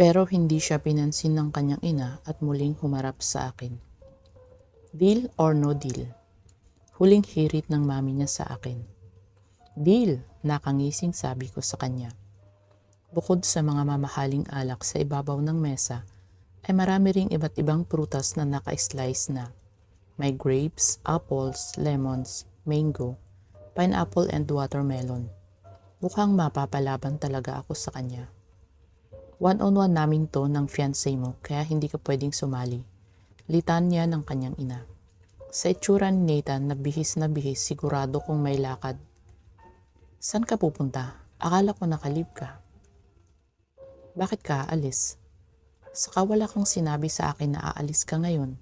Pero hindi siya pinansin ng kanyang ina at muling humarap sa akin. Deal or no deal? Huling hirit ng mami niya sa akin. Deal, nakangising sabi ko sa kanya. Bukod sa mga mamahaling alak sa ibabaw ng mesa, ay marami ring iba't ibang prutas na naka-slice na. May grapes, apples, lemons, mango, pineapple and watermelon. Mukhang mapapalaban talaga ako sa kanya. One-on-one namin to ng fiancé mo kaya hindi ka pwedeng sumali. Litan niya ng kanyang ina. Sa itsura ni Nathan na bihis sigurado kung may lakad. San ka pupunta? Akala ko nakalib ka. Bakit ka aalis? Saka wala kang sinabi sa akin na aalis ka ngayon.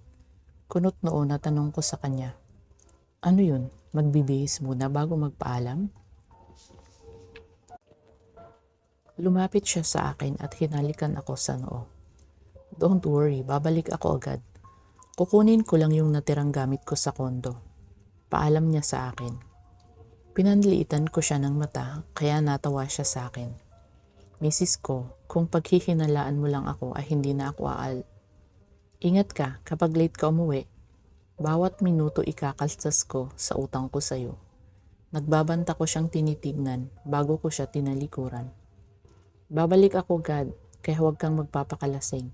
Kunot noon na tanong ko sa kanya. Ano yun? Magbibihis muna bago magpaalam? Lumapit siya sa akin at hinalikan ako sa noo. Don't worry, babalik ako agad. Kukunin ko lang yung natirang gamit ko sa kondo. Paalam niya sa akin. Pinanliitan ko siya ng mata kaya natawa siya sa akin. Misis ko, kung paghihinalaan mo lang ako ay hindi na ako aal. Ingat ka kapag late ka umuwi. Bawat minuto ikakalsas ko sa utang ko sa'yo. Nagbabanta ko siyang tinitignan bago ko siya tinalikuran. Babalik ako agad kaya huwag kang magpapakalasing.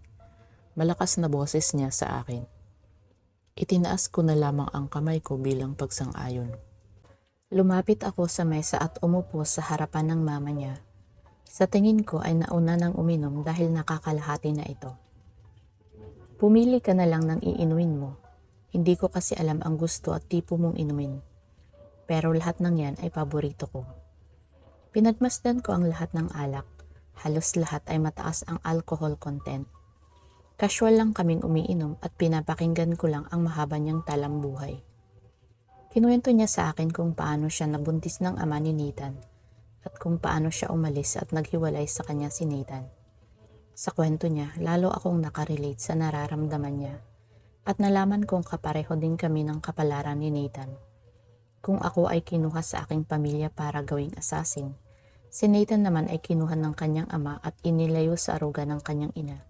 Malakas na boses niya sa akin. Itinaas ko na lamang ang kamay ko bilang pagsang-ayon. Lumapit ako sa mesa at umupo sa harapan ng mama niya. Sa tingin ko ay nauna nang uminom dahil nakakalahati na ito. Pumili ka na lang ng iinumin mo. Hindi ko kasi alam ang gusto at tipo mong inumin. Pero lahat ng yan ay paborito ko. Pinagmasdan ko ang lahat ng alak. Halos lahat ay mataas ang alcohol content. Casual lang kaming umiinom at pinapakinggan ko lang ang mahaba niyang talambuhay. Kinuwento niya sa akin kung paano siya nabuntis ng ama ni Nathan at kung paano siya umalis at naghiwalay sa kanya si Nathan. Sa kwento niya, lalo akong nakarelate sa nararamdaman niya at nalaman kong kapareho din kami ng kapalaran ni Nathan. Kung ako ay kinuha sa aking pamilya para gawing assassin, si Nathan naman ay kinuha ng kanyang ama at inilayo sa aruga ng kanyang ina.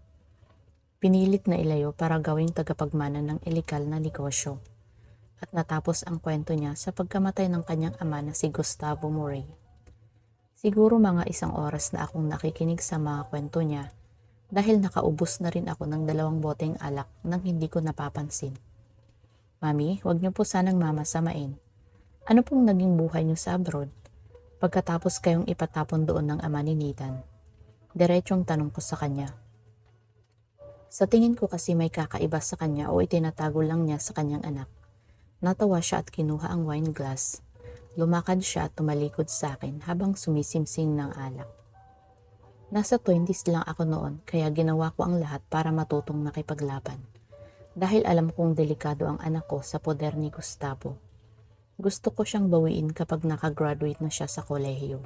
Pinilit na ilayo para gawing tagapagmana ng ilikal na negosyo. At natapos ang kwento niya sa pagkamatay ng kanyang ama na si Gustavo Murray. Siguro mga 1 oras na akong nakikinig sa mga kwento niya dahil nakaubos na rin ako ng 2 boteng alak nang hindi ko napapansin. Mami, huwag niyo po sanang mamasamain. Ano pong naging buhay niyo sa abroad? Pagkatapos kayong ipatapon doon ng ama ni Nathan. Diretsong tanong ko sa kanya. Sa tingin ko kasi may kakaiba sa kanya o itinatago lang niya sa kanyang anak. Natawa siya at kinuha ang wine glass. Lumakad siya at tumalikod sa akin habang sumisimsing ng alak. Nasa 20s lang ako noon kaya ginawa ko ang lahat para matutong makipaglaban. Dahil alam kong delikado ang anak ko sa poder ni Gustavo. Gusto ko siyang bawiin kapag nakagraduate na siya sa kolehiyo.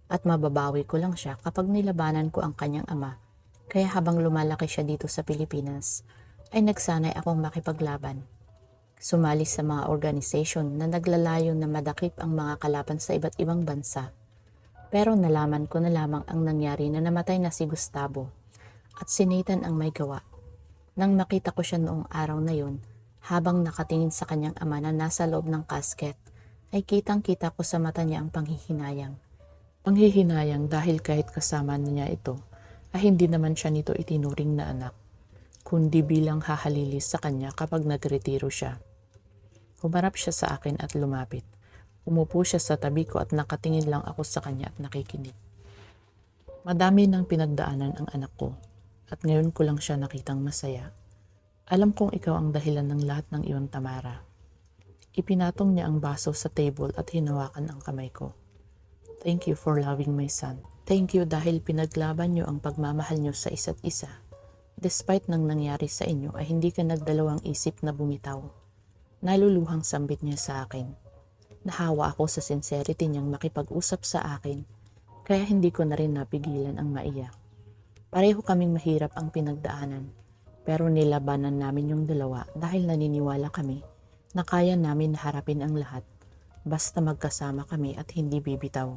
At mababawi ko lang siya kapag nilabanan ko ang kanyang ama. Kaya habang lumalaki siya dito sa Pilipinas, ay nagsanay akong makipaglaban. Sumali sa mga organisasyon na naglalayo na madakip ang mga kalaban sa iba't ibang bansa. Pero nalaman ko na lamang ang nangyari na namatay na si Gustavo at si Nathan ang may gawa. Nang makita ko siya noong araw na yun, habang nakatingin sa kanyang ama na nasa loob ng casket, ay kitang-kita ko sa mata niya ang panghihinayang. Panghihinayang dahil kahit kasama niya ito, ay hindi naman siya nito itinuring na anak, kundi bilang hahalilis sa kanya kapag nagretiro siya. Humarap siya sa akin at lumapit. Umupo siya sa tabi ko at nakatingin lang ako sa kanya at nakikinig. Madami nang pinagdaanan ang anak ko at ngayon ko lang siya nakitang masaya. Alam kong ikaw ang dahilan ng lahat ng iyon, Tamara. Ipinatong niya ang baso sa table at hinawakan ang kamay ko. Thank you for loving my son. Thank you dahil pinaglaban niyo ang pagmamahal niyo sa isa't isa. Despite nang nangyari sa inyo ay hindi ka nagdalawang isip na bumitaw. Naluluhang sambit niya sa akin. Nahawa ako sa sincerity niyang makipag-usap sa akin, kaya hindi ko na rin napigilan ang maiyak. Pareho kaming mahirap ang pinagdaanan, pero nilabanan namin yung dalawa dahil naniniwala kami na kaya namin harapin ang lahat, basta magkasama kami at hindi bibitaw.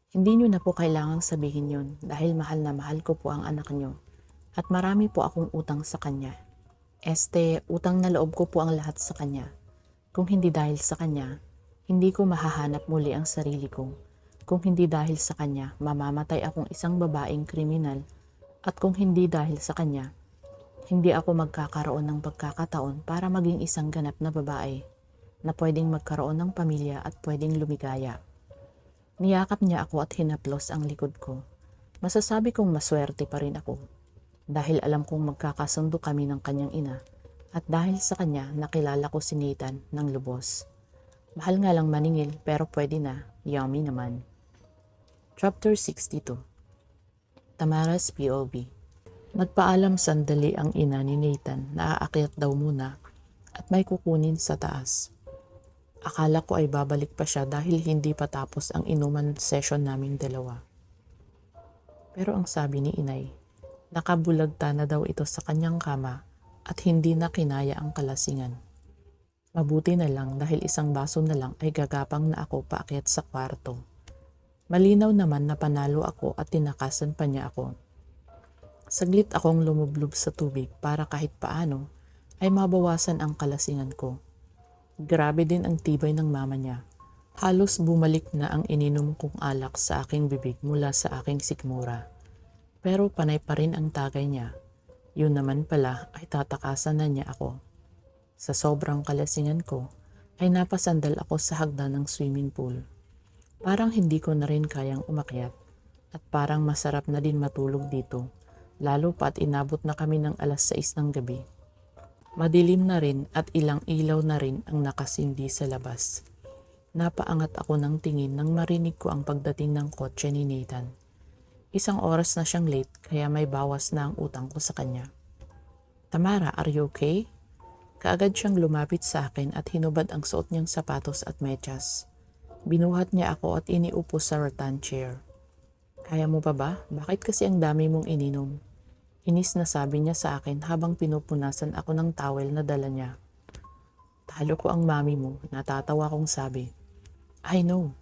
Hindi niyo na po kailangang sabihin yun dahil mahal na mahal ko po ang anak niyo at marami po akong utang sa kanya. Utang na loob ko po ang lahat sa kanya. Kung hindi dahil sa kanya, hindi ko mahahanap muli ang sarili ko. Kung hindi dahil sa kanya, mamamatay akong isang babaeng kriminal. At kung hindi dahil sa kanya, hindi ako magkakaroon ng pagkakataon para maging isang ganap na babae na pwedeng magkaroon ng pamilya at pwedeng lumigaya. Niyakap niya ako at hinaplos ang likod ko. Masasabi kong maswerte pa rin ako dahil alam kong magkakasundo kami ng kanyang ina at dahil sa kanya nakilala ko si Nathan ng lubos. Mahal nga lang maningil pero pwede na, yummy naman. Chapter 62. Tamara's POV. Nagpaalam sandali ang ina ni Nathan na aakyat daw muna at may kukunin sa taas. Akala ko ay babalik pa siya dahil hindi pa tapos ang inuman session naming dalawa. Pero ang sabi ni inay, nakabulagta na daw ito sa kanyang kama at hindi na kinaya ang kalasingan. Mabuti na lang dahil isang baso na lang ay gagapang na ako paakyat sa kwarto. Malinaw naman na panalo ako at tinakasan pa niya ako. Saglit akong lumublob sa tubig para kahit paano ay mabawasan ang kalasingan ko. Grabe din ang tibay ng mama niya. Halos bumalik na ang ininom kong alak sa aking bibig mula sa aking sikmura. Pero panay pa rin ang tagay niya. Yun naman pala ay tatakasan na niya ako. Sa sobrang kalasingan ko ay napasandal ako sa hagdan ng swimming pool. Parang hindi ko na rin kayang umakyat at parang masarap na din matulog dito, lalo pa't inabot na kami ng 6:00 ng gabi. Madilim na rin at ilang ilaw na rin ang nakasindi sa labas. Napaangat ako ng tingin nang marinig ko ang pagdating ng kotse ni Nathan. Isang oras na siyang late kaya may bawas na ang utang ko sa kanya. Tamara, are you okay? Kaagad siyang lumapit sa akin at hinubad ang suot niyang sapatos at medyas. Binuhat niya ako at iniupo sa rattan chair. Kaya mo pa ba? Bakit kasi ang dami mong ininom? Inis na sabi niya sa akin habang pinupunasan ako ng towel na dala niya. Talo ko ang mami mo, natatawa kong sabi. I know,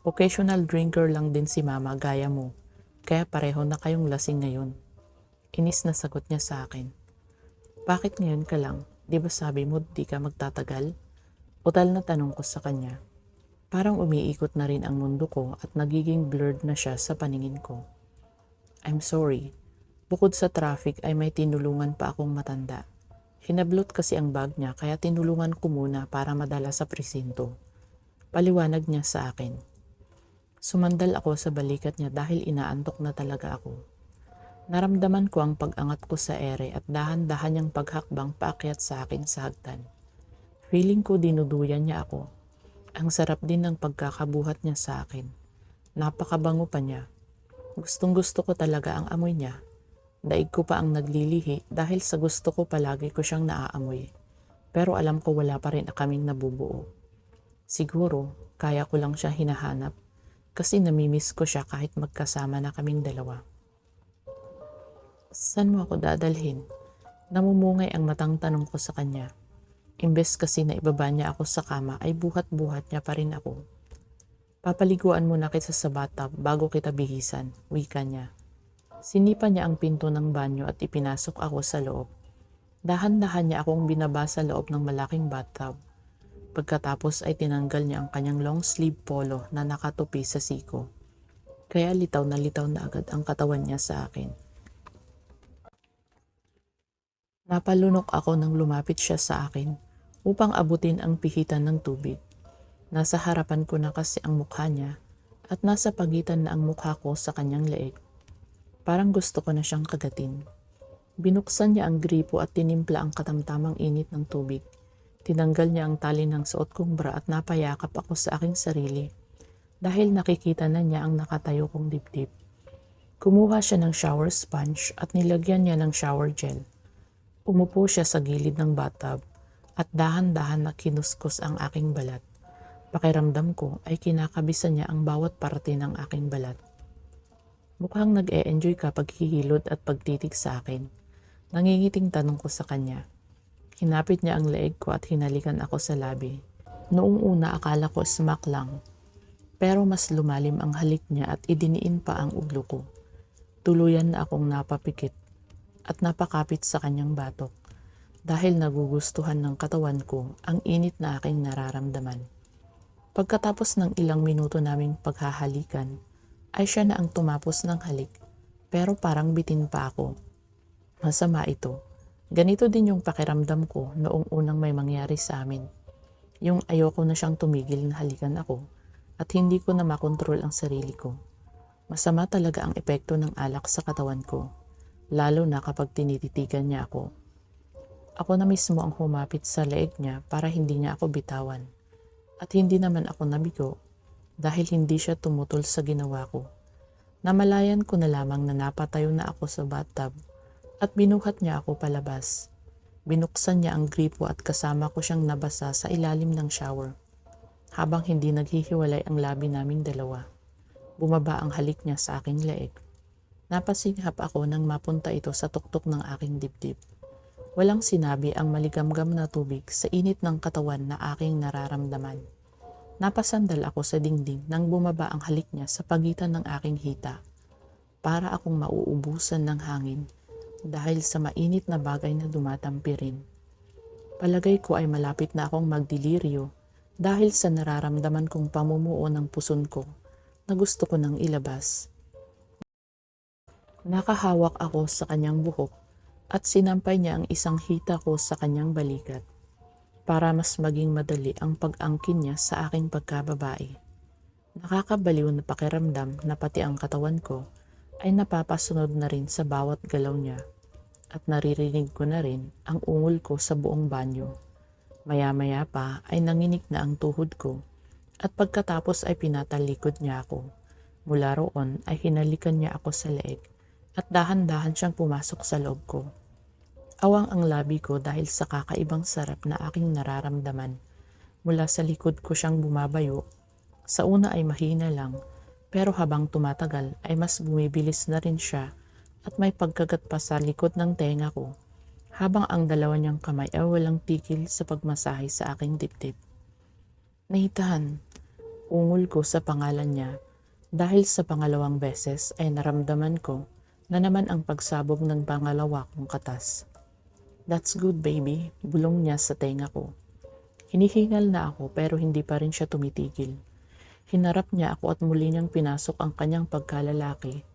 occasional drinker lang din si mama gaya mo. Kaya pareho na kayong lasing ngayon. Inis na sagot niya sa akin. Bakit ngayon ka lang? Di ba sabi mo di ka magtatagal? Utal na tanong ko sa kanya. Parang umiikot na rin ang mundo ko at nagiging blurred na siya sa paningin ko. I'm sorry. Bukod sa traffic ay may tinulungan pa akong matanda. Hinablot kasi ang bag niya kaya tinulungan ko muna para madala sa presinto. Paliwanag niya sa akin. Sumandal ako sa balikat niya dahil inaantok na talaga ako. Naramdaman ko ang pag-angat ko sa ere at dahan-dahan niyang paghakbang paakyat sa akin sa hagdan. Feeling ko dinuduyan niya ako. Ang sarap din ng pagkakabuhat niya sa akin. Napakabango pa niya. Gustong-gusto ko talaga ang amoy niya. Daig ko pa ang naglilihi dahil sa gusto ko palagi ko siyang naaamoy. Pero alam ko wala pa rin kaming nabubuo. Siguro, kaya ko lang siya hinahanap kasi namimiss ko siya kahit magkasama na kaming dalawa. Saan mo ako dadalhin? Namumungay ang matang tanong ko sa kanya. Imbes kasi na ibaba niya ako sa kama ay buhat-buhat niya pa rin ako. Papaliguan mo na kita sa bathtub bago kita bihisan, wika niya. Sinipa niya ang pinto ng banyo at ipinasok ako sa loob. Dahan-dahan niya akong binaba sa loob ng malaking bathtub. Pagkatapos ay tinanggal niya ang kanyang long sleeve polo na nakatupi sa siko. Kaya litaw na agad ang katawan niya sa akin. Napalunok ako nang lumapit siya sa akin upang abutin ang pihitan ng tubig. Nasa harapan ko na kasi ang mukha niya at nasa pagitan na ang mukha ko sa kanyang leeg. Parang gusto ko na siyang kagatin. Binuksan niya ang gripo at tinimpla ang katamtamang init ng tubig. Tinanggal niya ang tali ng suot kong bra at napayakap ako sa aking sarili dahil nakikita na niya ang nakatayo kong dibdib. Kumuha siya ng shower sponge at nilagyan niya ng shower gel. Umupo siya sa gilid ng bathtub at dahan-dahan na kinuskos ang aking balat. Pakiramdam ko ay kinakabisan niya ang bawat parte ng aking balat. Mukhang nag-e-enjoy ka paghihilod at pagtitig sa akin. Nangingiting tanong ko sa kanya. Hinapit niya ang leeg ko at hinalikan ako sa labi. Noong una akala ko smack lang. Pero mas lumalim ang halik niya at idiniin pa ang ulo ko. Tuluyan na akong napapikit at napakapit sa kanyang batok dahil nagugustuhan ng katawan ko ang init na aking nararamdaman. Pagkatapos ng ilang minuto naming paghahalikan, ay siya na ang tumapos ng halik pero parang bitin pa ako. Masama ito. Ganito din yung pakiramdam ko noong unang may mangyari sa amin. Yung ayoko na siyang tumigil na halikan ako at hindi ko na makontrol ang sarili ko. Masama talaga ang epekto ng alak sa katawan ko, lalo na kapag tinititigan niya ako. Ako na mismo ang humapit sa leeg niya para hindi niya ako bitawan. At hindi naman ako nabigo dahil hindi siya tumutol sa ginawa ko. Namalayan ko na lamang na napatayo na ako sa bathtub at binuhat niya ako palabas. Binuksan niya ang gripo at kasama ko siyang nabasa sa ilalim ng shower. Habang hindi naghihiwalay ang labi naming dalawa, bumaba ang halik niya sa aking leeg. Napasinghap ako nang mapunta ito sa tuktok ng aking dibdib. Walang sinabi ang maligamgam na tubig sa init ng katawan na aking nararamdaman. Napasandal ako sa dingding nang bumaba ang halik niya sa pagitan ng aking hita. Para akong mauubusan ng hangin dahil sa mainit na bagay na dumatampi rin. Palagay ko ay malapit na akong magdiliryo dahil sa nararamdaman kong pamumuo ng puson ko na gusto ko nang ilabas. Nakahawak ako sa kanyang buhok at sinampay niya ang isang hita ko sa kanyang balikat para mas maging madali ang pag-angkin niya sa aking pagkababae. Nakakabaliw na pakiramdam na pati ang katawan ko ay napapasunod na rin sa bawat galaw niya at naririnig ko na rin ang ungol ko sa buong banyo. Maya-maya pa ay nanginig na ang tuhod ko at pagkatapos ay pinatalikod niya ako. Mula roon ay hinalikan niya ako sa leeg at dahan-dahan siyang pumasok sa loob ko. Awang ang labi ko dahil sa kakaibang sarap na aking nararamdaman. Mula sa likod ko siyang bumabayo. Sa una ay mahina lang, pero habang tumatagal ay mas bumibilis na rin siya at may pagkagat pa sa likod ng tenga ko, habang ang dalawa niyang kamay ay walang tigil sa pagmasahe sa aking dibdib. Nathan, ungol ko sa pangalan niya dahil sa pangalawang beses ay naramdaman ko na naman ang pagsabog ng pangalawa kong katas. That's good baby, bulong niya sa tenga ko. Hinihingal na ako pero hindi pa rin siya tumitigil. Hinarap niya ako at muli niyang pinasok ang kanyang pagkalalaki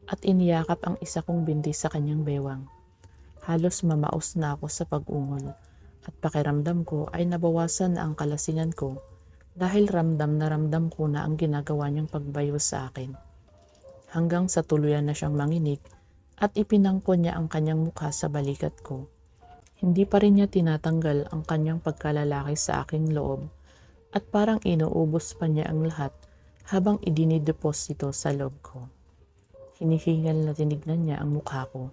at iniyakap ang isa kong binti sa kanyang bewang. Halos mamaos na ako sa pag-ungol at pakiramdam ko ay nabawasan na ang kalasingan ko dahil ramdam na ramdam ko na ang ginagawa niyang pagbayo sa akin. Hanggang sa tuluyan na siyang manginig at ipinangko niya ang kanyang mukha sa balikat ko. Hindi pa rin niya tinatanggal ang kanyang pagkalalaki sa aking loob at parang inuubos pa niya ang lahat habang idinideposito sa loob ko. Hinihingal na tinignan niya ang mukha ko.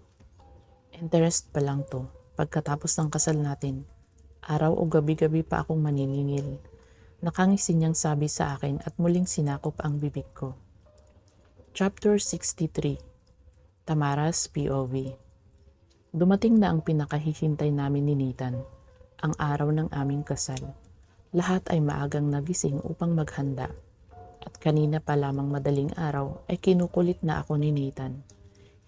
Interest pa lang to. Pagkatapos ng kasal natin, araw o gabi-gabi pa akong maniningil. Nakangisi niyang sabi sa akin at muling sinakop ang bibig ko. Chapter 63. Tamara's POV. Dumating na ang pinakahihintay namin ni Nathan, ang araw ng aming kasal. Lahat ay maagang nagising upang maghanda. At kanina pa lamang madaling araw ay kinukulit na ako ni Nathan.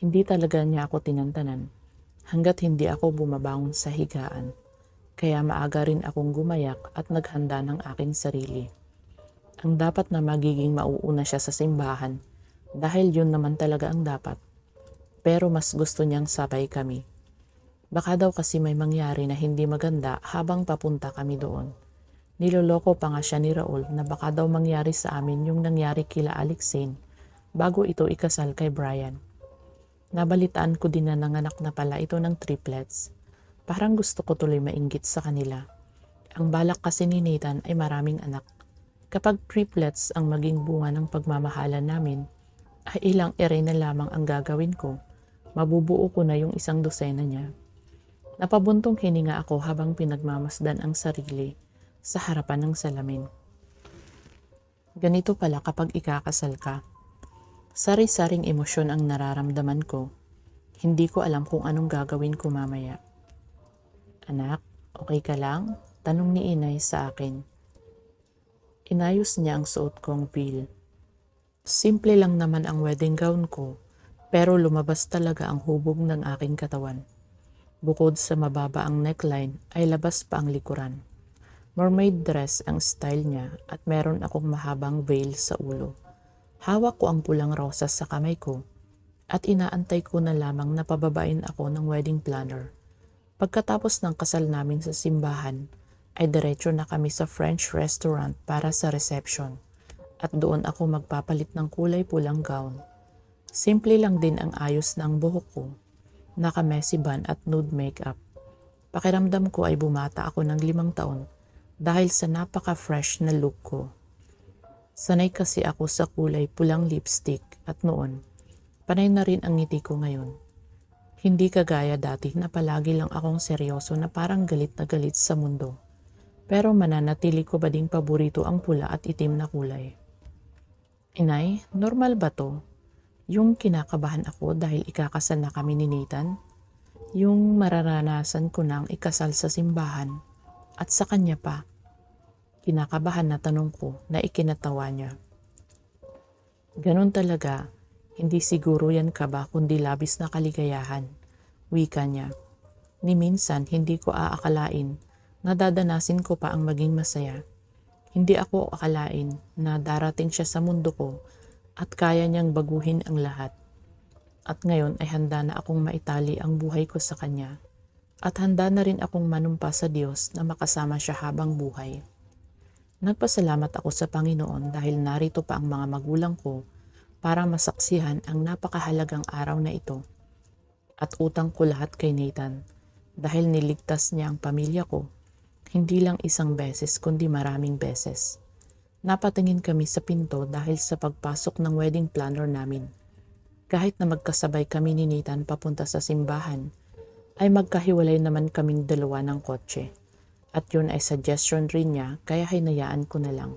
Hindi talaga niya ako tinantanan hanggat hindi ako bumabangon sa higaan. Kaya maaga rin akong gumayak at naghanda ng aking sarili. Ang dapat na magiging mauuna siya sa simbahan dahil yun naman talaga ang dapat. Pero mas gusto niyang sabay kami. Baka daw kasi may mangyari na hindi maganda habang papunta kami doon. Niloloko pa nga siya ni Raul na baka daw mangyari sa amin yung nangyari kila Alexine bago ito ikasal kay Brian. Nabalitaan ko din na nanganak na pala ito ng triplets. Parang gusto ko tuloy mainggit sa kanila. Ang balak kasi ni Nathan ay maraming anak. Kapag triplets ang maging bunga ng pagmamahalan namin, ay ilang ere na lamang ang gagawin ko. Mabubuo ko na yung isang dosena niya. Napabuntong hininga ako habang pinagmamasdan ang sarili sa harapan ng salamin. Ganito pala kapag ikakasal ka. Sari-saring emosyon ang nararamdaman ko. Hindi ko alam kung anong gagawin ko mamaya. Anak, okay ka lang? Tanong ni Inay sa akin. Inayos niya ang suot kong veil. Simple lang naman ang wedding gown ko, pero lumabas talaga ang hubog ng aking katawan. Bukod sa mababa ang neckline, ay labas pa ang likuran. Mermaid dress ang style niya at meron akong mahabang veil sa ulo. Hawak ko ang pulang rosas sa kamay ko at inaantay ko na lamang na pababain ako ng wedding planner. Pagkatapos ng kasal namin sa simbahan, ay diretso na kami sa French restaurant para sa reception at doon ako magpapalit ng kulay pulang gown. Simple lang din ang ayos ng buhok ko, naka-messy bun at nude makeup. Pakiramdam ko ay bumata ako ng 5 taon dahil sa napaka-fresh na look ko. Sanay kasi ako sa kulay pulang lipstick at noon, panay na rin ang ngiti ko ngayon. Hindi kagaya dati na palagi lang akong seryoso na parang galit na galit sa mundo. Pero mananatili ko ba ding paborito ang pula at itim na kulay? Inay, normal ba to? Yung kinakabahan ako dahil ikakasal na kami ni Nathan? Yung mararanasan ko nang ikasal sa simbahan at sa kanya pa? Kinakabahan na tanong ko na ikinatawa niya. Ganun talaga, hindi siguro yan kaba kundi labis na kaligayahan, wika niya. Ni minsan hindi ko aakalain na dadanasin ko pa ang maging masaya. Hindi ako akalain na darating siya sa mundo ko at kaya niyang baguhin ang lahat. At ngayon ay handa na akong maitali ang buhay ko sa kanya. At handa na rin akong manumpa sa Diyos na makasama siya habang buhay. Nagpasalamat ako sa Panginoon dahil narito pa ang mga magulang ko para masaksihan ang napakahalagang araw na ito. At utang ko lahat kay Nathan dahil niligtas niya ang pamilya ko. Hindi lang isang beses kundi maraming beses. Napatingin kami sa pinto dahil sa pagpasok ng wedding planner namin. Kahit na magkasabay kami ni Nathan papunta sa simbahan, ay magkahiwalay naman kaming dalawa ng kotse. At yun ay suggestion rin niya kaya hinayaan ko na lang.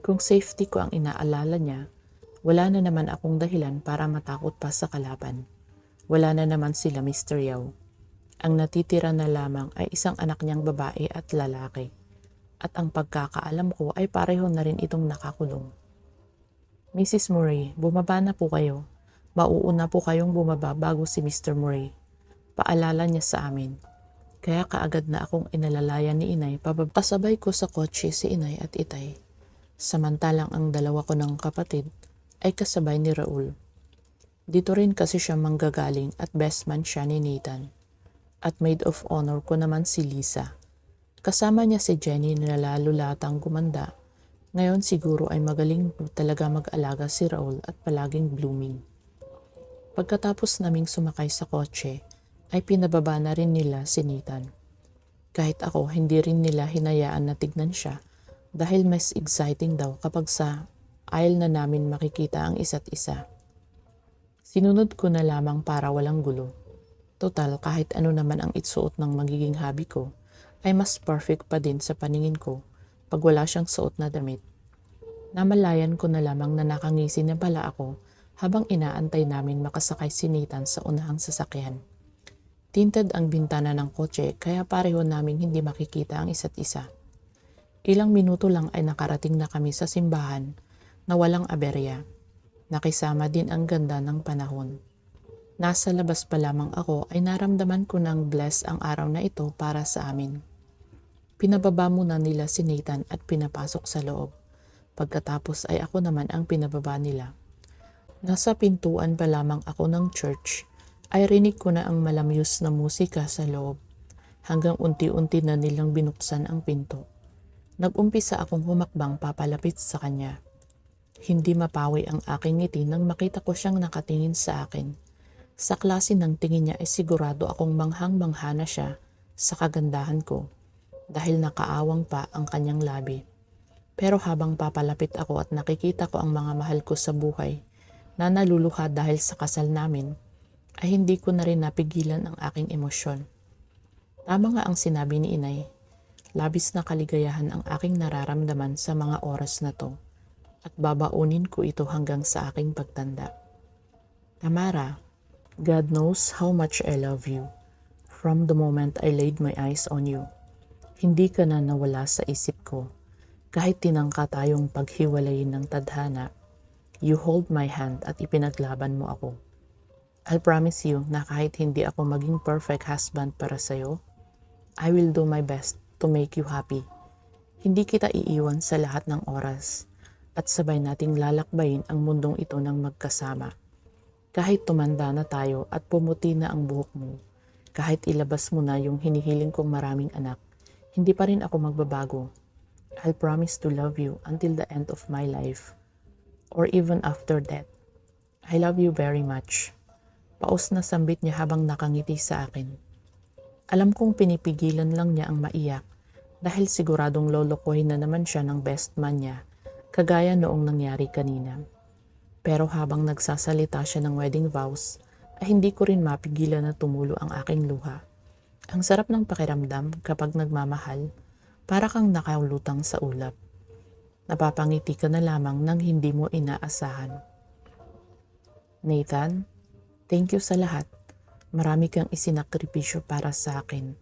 Kung safety ko ang inaalala niya, wala na naman akong dahilan para matakot pa sa kalaban. Wala na naman sila Mr. Yao. Ang natitira na lamang ay isang anak niyang babae at lalaki. At ang pagkakaalam ko ay pareho na rin itong nakakulong. Mrs. Murray, bumaba na po kayo. Mauuna po kayong bumaba bago si Mr. Murray. Paalala niya sa amin. Kaya kaagad na akong inalalayan ni Inay pababasabay ko sa kotse si Inay at Itay. Samantalang ang dalawa ko ng kapatid ay kasabay ni Raul. Dito rin kasi siya manggagaling at best man siya ni Nathan. At maid of honor ko naman si Lisa. Kasama niya si Jenny na lalo latang gumanda. Ngayon siguro ay magaling talaga mag-alaga si Raul at palaging blooming. Pagkatapos naming sumakay sa kotse, ay pinababa na rin nila si Nathan. Kahit ako, hindi rin nila hinayaan na tignan siya dahil mas exciting daw kapag sa aisle na namin makikita ang isa't isa. Sinunod ko na lamang para walang gulo. Total, kahit ano naman ang isuot ng magiging hubby ko, ay mas perfect pa din sa paningin ko pag wala siyang suot na damit. Namalayan ko na lamang na nakangisi na pala ako habang inaantay namin makasakay si Nathan sa unahang sasakyan. Tinted ang bintana ng kotse kaya pareho naming hindi makikita ang isa't isa. Ilang minuto lang ay nakarating na kami sa simbahan na walang aberya. Nakisama din ang ganda ng panahon. Nasa labas pa lamang ako ay naramdaman ko ng bless ang araw na ito para sa amin. Pinababa muna nila si Nathan at pinapasok sa loob. Pagkatapos ay ako naman ang pinababa nila. Nasa pintuan pa lamang ako ng church ay rinig ko na ang malamyos na musika sa loob. Hanggang unti-unti na nilang binuksan ang pinto. Nag-umpisa akong humakbang papalapit sa kanya. Hindi mapawi ang aking ngiti nang makita ko siyang nakatingin sa akin. Sa klase ng tingin niya ay sigurado akong manghang-mangha na siya sa kagandahan ko dahil nakaawang pa ang kanyang labi. Pero habang papalapit ako at nakikita ko ang mga mahal ko sa buhay na naluluha dahil sa kasal namin, ay hindi ko na rin napigilan ang aking emosyon. Tama nga ang sinabi ni Inay, labis na kaligayahan ang aking nararamdaman sa mga oras na to at babaunin ko ito hanggang sa aking pagtanda. Tamara, God knows how much I love you. From the moment I laid my eyes on you, hindi ka na nawala sa isip ko. Kahit tinangka tayong paghiwalayin ng tadhana, you hold my hand at ipinaglaban mo ako. I'll promise you na kahit hindi ako maging perfect husband para sa'yo, I will do my best to make you happy. Hindi kita iiwan sa lahat ng oras at sabay nating lalakbayin ang mundong ito ng magkasama. Kahit tumanda na tayo at pumuti na ang buhok mo, kahit ilabas mo na yung hinihiling kong maraming anak, hindi pa rin ako magbabago. I'll promise to love you until the end of my life or even after death. I love you very much. Paus na sambit niya habang nakangiti sa akin. Alam kong pinipigilan lang niya ang maiyak dahil siguradong lolokohin na naman siya ng best man niya, kagaya noong nangyari kanina. Pero habang nagsasalita siya ng wedding vows, ay hindi ko rin mapigilan na tumulo ang aking luha. Ang sarap ng pakiramdam kapag nagmamahal, para kang nakaulutang sa ulap. Napapangiti ka na lamang nang hindi mo inaasahan. Nathan, thank you sa lahat. Marami kang isinakripisyo para sa akin,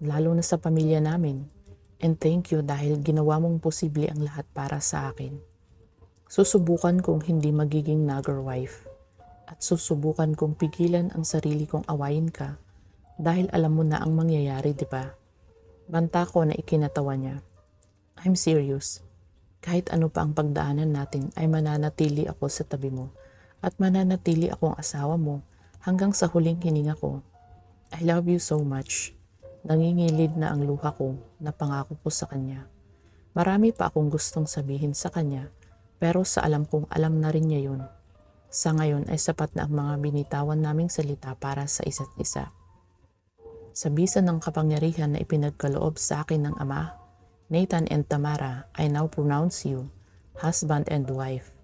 lalo na sa pamilya namin. And thank you dahil ginawa mong posible ang lahat para sa akin. Susubukan kong hindi magiging nagger wife at susubukan kong pigilan ang sarili kong awayin ka dahil alam mo na ang mangyayari, di ba? Banta ko na ikinatawa niya. I'm serious. Kahit ano pa ang pagdaanan natin ay mananatili ako sa tabi mo at mananatili akong asawa mo hanggang sa huling hininga ko. I love you so much. Nangingilid na ang luha ko na pangako ko sa kanya. Marami pa akong gustong sabihin sa kanya pero sa alam kong alam na rin niya yun. Sa ngayon ay sapat na ang mga binitawan naming salita para sa isa't isa. Sa bisa ng kapangyarihan na ipinagkaloob sa akin ng Ama, Nathan and Tamara, I now pronounce you husband and wife.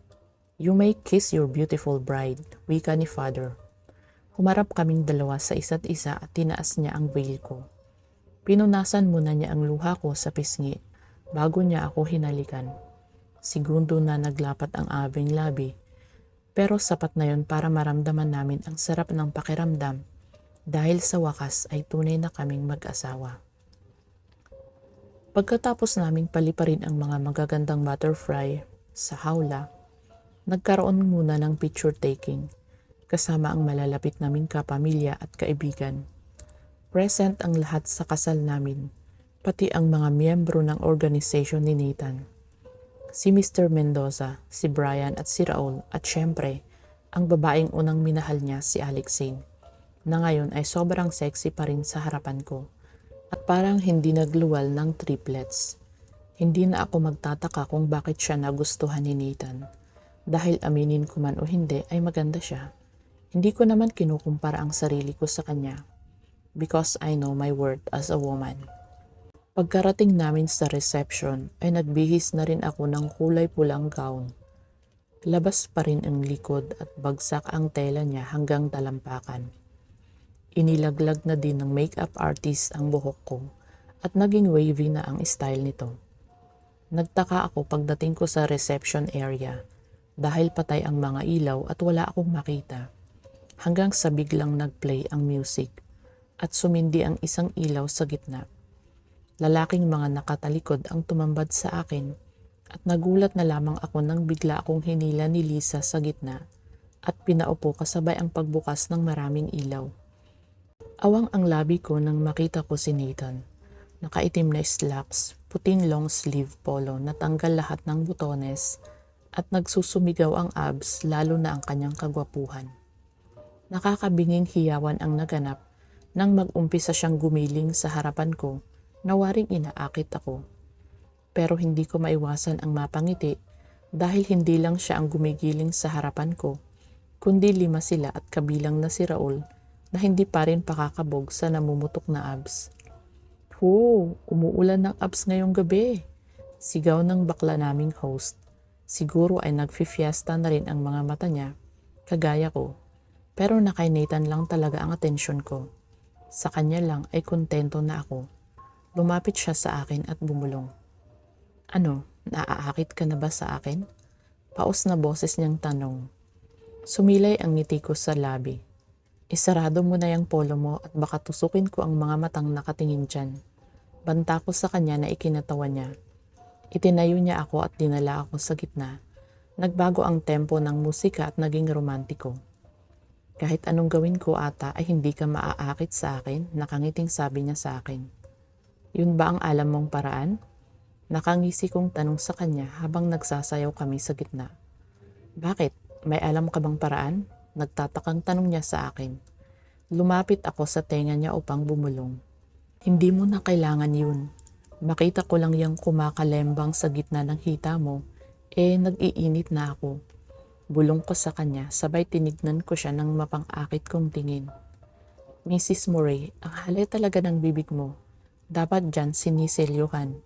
You may kiss your beautiful bride, wika ni Father. Humarap kaming dalawa sa isa't isa at tinaas niya ang veil ko. Pinunasan muna niya ang luha ko sa pisngi bago niya ako hinalikan. Segundo na naglapat ang aming labi, pero sapat na yon para maramdaman namin ang sarap ng pakiramdam dahil sa wakas ay tunay na kaming mag-asawa. Pagkatapos naming paliparin ang mga magagandang butterfly sa hawla, nagkaroon muna ng picture taking kasama ang malalapit naming kapamilya at kaibigan. Present ang lahat sa kasal namin, pati ang mga miyembro ng organisasyon ni Nathan. Si Mr. Mendoza, si Brian at si Raul at syempre, ang babaeng unang minahal niya si Alexine, na ngayon ay sobrang sexy pa rin sa harapan ko at parang hindi nagluwal ng triplets. Hindi na ako magtataka kung bakit siya nagustuhan ni Nathan. Dahil aminin ko man o hindi ay maganda siya. Hindi ko naman kinukumpara ang sarili ko sa kanya because I know my worth as a woman. Pagkarating namin sa reception ay nagbihis na rin ako ng kulay pulang gown. Labas pa rin ang likod at bagsak ang tela niya hanggang talampakan. Inilaglag na din ng makeup artist ang buhok ko at naging wavy na ang style nito. Nagtaka ako pagdating ko sa reception area dahil patay ang mga ilaw at wala akong makita. Hanggang sa biglang nag-play ang music at sumindi ang isang ilaw sa gitna. Lalaking mga nakatalikod ang tumambad sa akin at nagulat na lamang ako nang bigla akong hinila ni Lisa sa gitna at pinaupo kasabay ang pagbukas ng maraming ilaw. Awang ang labi ko nang makita ko si Nathan. Nakaitim na slacks, puting long sleeve polo na tanggal lahat ng butones at nagsusumigaw ang abs lalo na ang kanyang kagwapuhan. Nakakabinging hiyawan ang naganap nang mag-umpisa siyang gumiling sa harapan ko na waring inaakit ako. Pero hindi ko maiwasan ang mapangiti dahil hindi lang siya ang gumigiling sa harapan ko, kundi 5 sila at kabilang na si Raul na hindi pa rin pakakabog sa namumutok na abs. Umuulan ng abs ngayong gabi. Sigaw ng bakla naming host. Siguro ay nagfi-fiesta na rin ang mga mata niya, kagaya ko. Pero na kay Nathan lang talaga ang atensyon ko. Sa kanya lang ay kontento na ako. Lumapit siya sa akin at bumulong. Ano, naaakit ka na ba sa akin? Paos na boses niyang tanong. Sumilay ang ngiti ko sa labi. Isarado mo na yung polo mo at baka tusukin ko ang mga matang nakatingin dyan. Banta ko sa kanya na ikinatawa niya. Itinayo niya ako at dinala ako sa gitna. Nagbago ang tempo ng musika at naging romantiko. Kahit anong gawin ko ata ay hindi ka maaakit sa akin, nakangiting sabi niya sa akin. Yun ba ang alam mong paraan? Nakangisi kong tanong sa kanya habang nagsasayaw kami sa gitna. Bakit? May alam ka bang paraan? Nagtatakang tanong niya sa akin. Lumapit ako sa tenga niya upang bumulong. Hindi mo na kailangan yun. Makita ko lang yung kumakalembang sa gitna ng hita mo, nag-iinit na ako. Bulong ko sa kanya, sabay tinignan ko siya ng mapang-akit kong tingin. Mrs. Murray, ang halay talaga ng bibig mo. Dapat dyan siniselyuhan.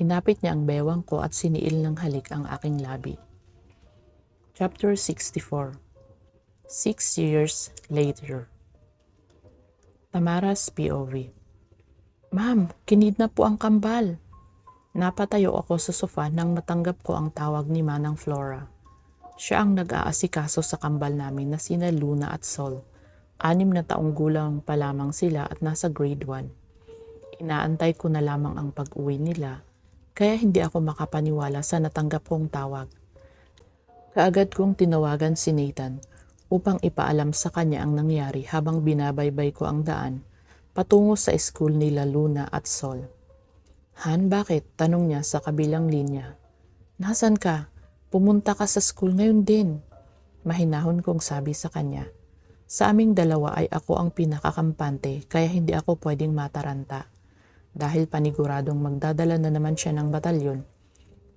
Hinapit niya ang bewang ko at siniil ng halik ang aking labi. Chapter 64. 6 years later. Tamara's POV. Ma'am, kinidnap po ang kambal. Napatayo ako sa sofa nang matanggap ko ang tawag ni Manang Flora. Siya ang nag-aasikaso sa kambal namin na sina Luna at Sol. 6 na taong gulang pa lamang sila at nasa grade 1. Inaantay ko na lamang ang pag-uwi nila, kaya hindi ako makapaniwala sa natanggap kong tawag. Kaagad kong tinawagan si Nathan upang ipaalam sa kanya ang nangyari habang binabaybay ko ang daan patungo sa school nila Luna at Sol. Han, bakit? Tanong niya sa kabilang linya. Nasaan ka? Pumunta ka sa school ngayon din. Mahinahon kong sabi sa kanya. Sa aming dalawa ay ako ang pinakakampante kaya hindi ako pwedeng mataranta. Dahil paniguradong magdadala na naman siya ng batalyon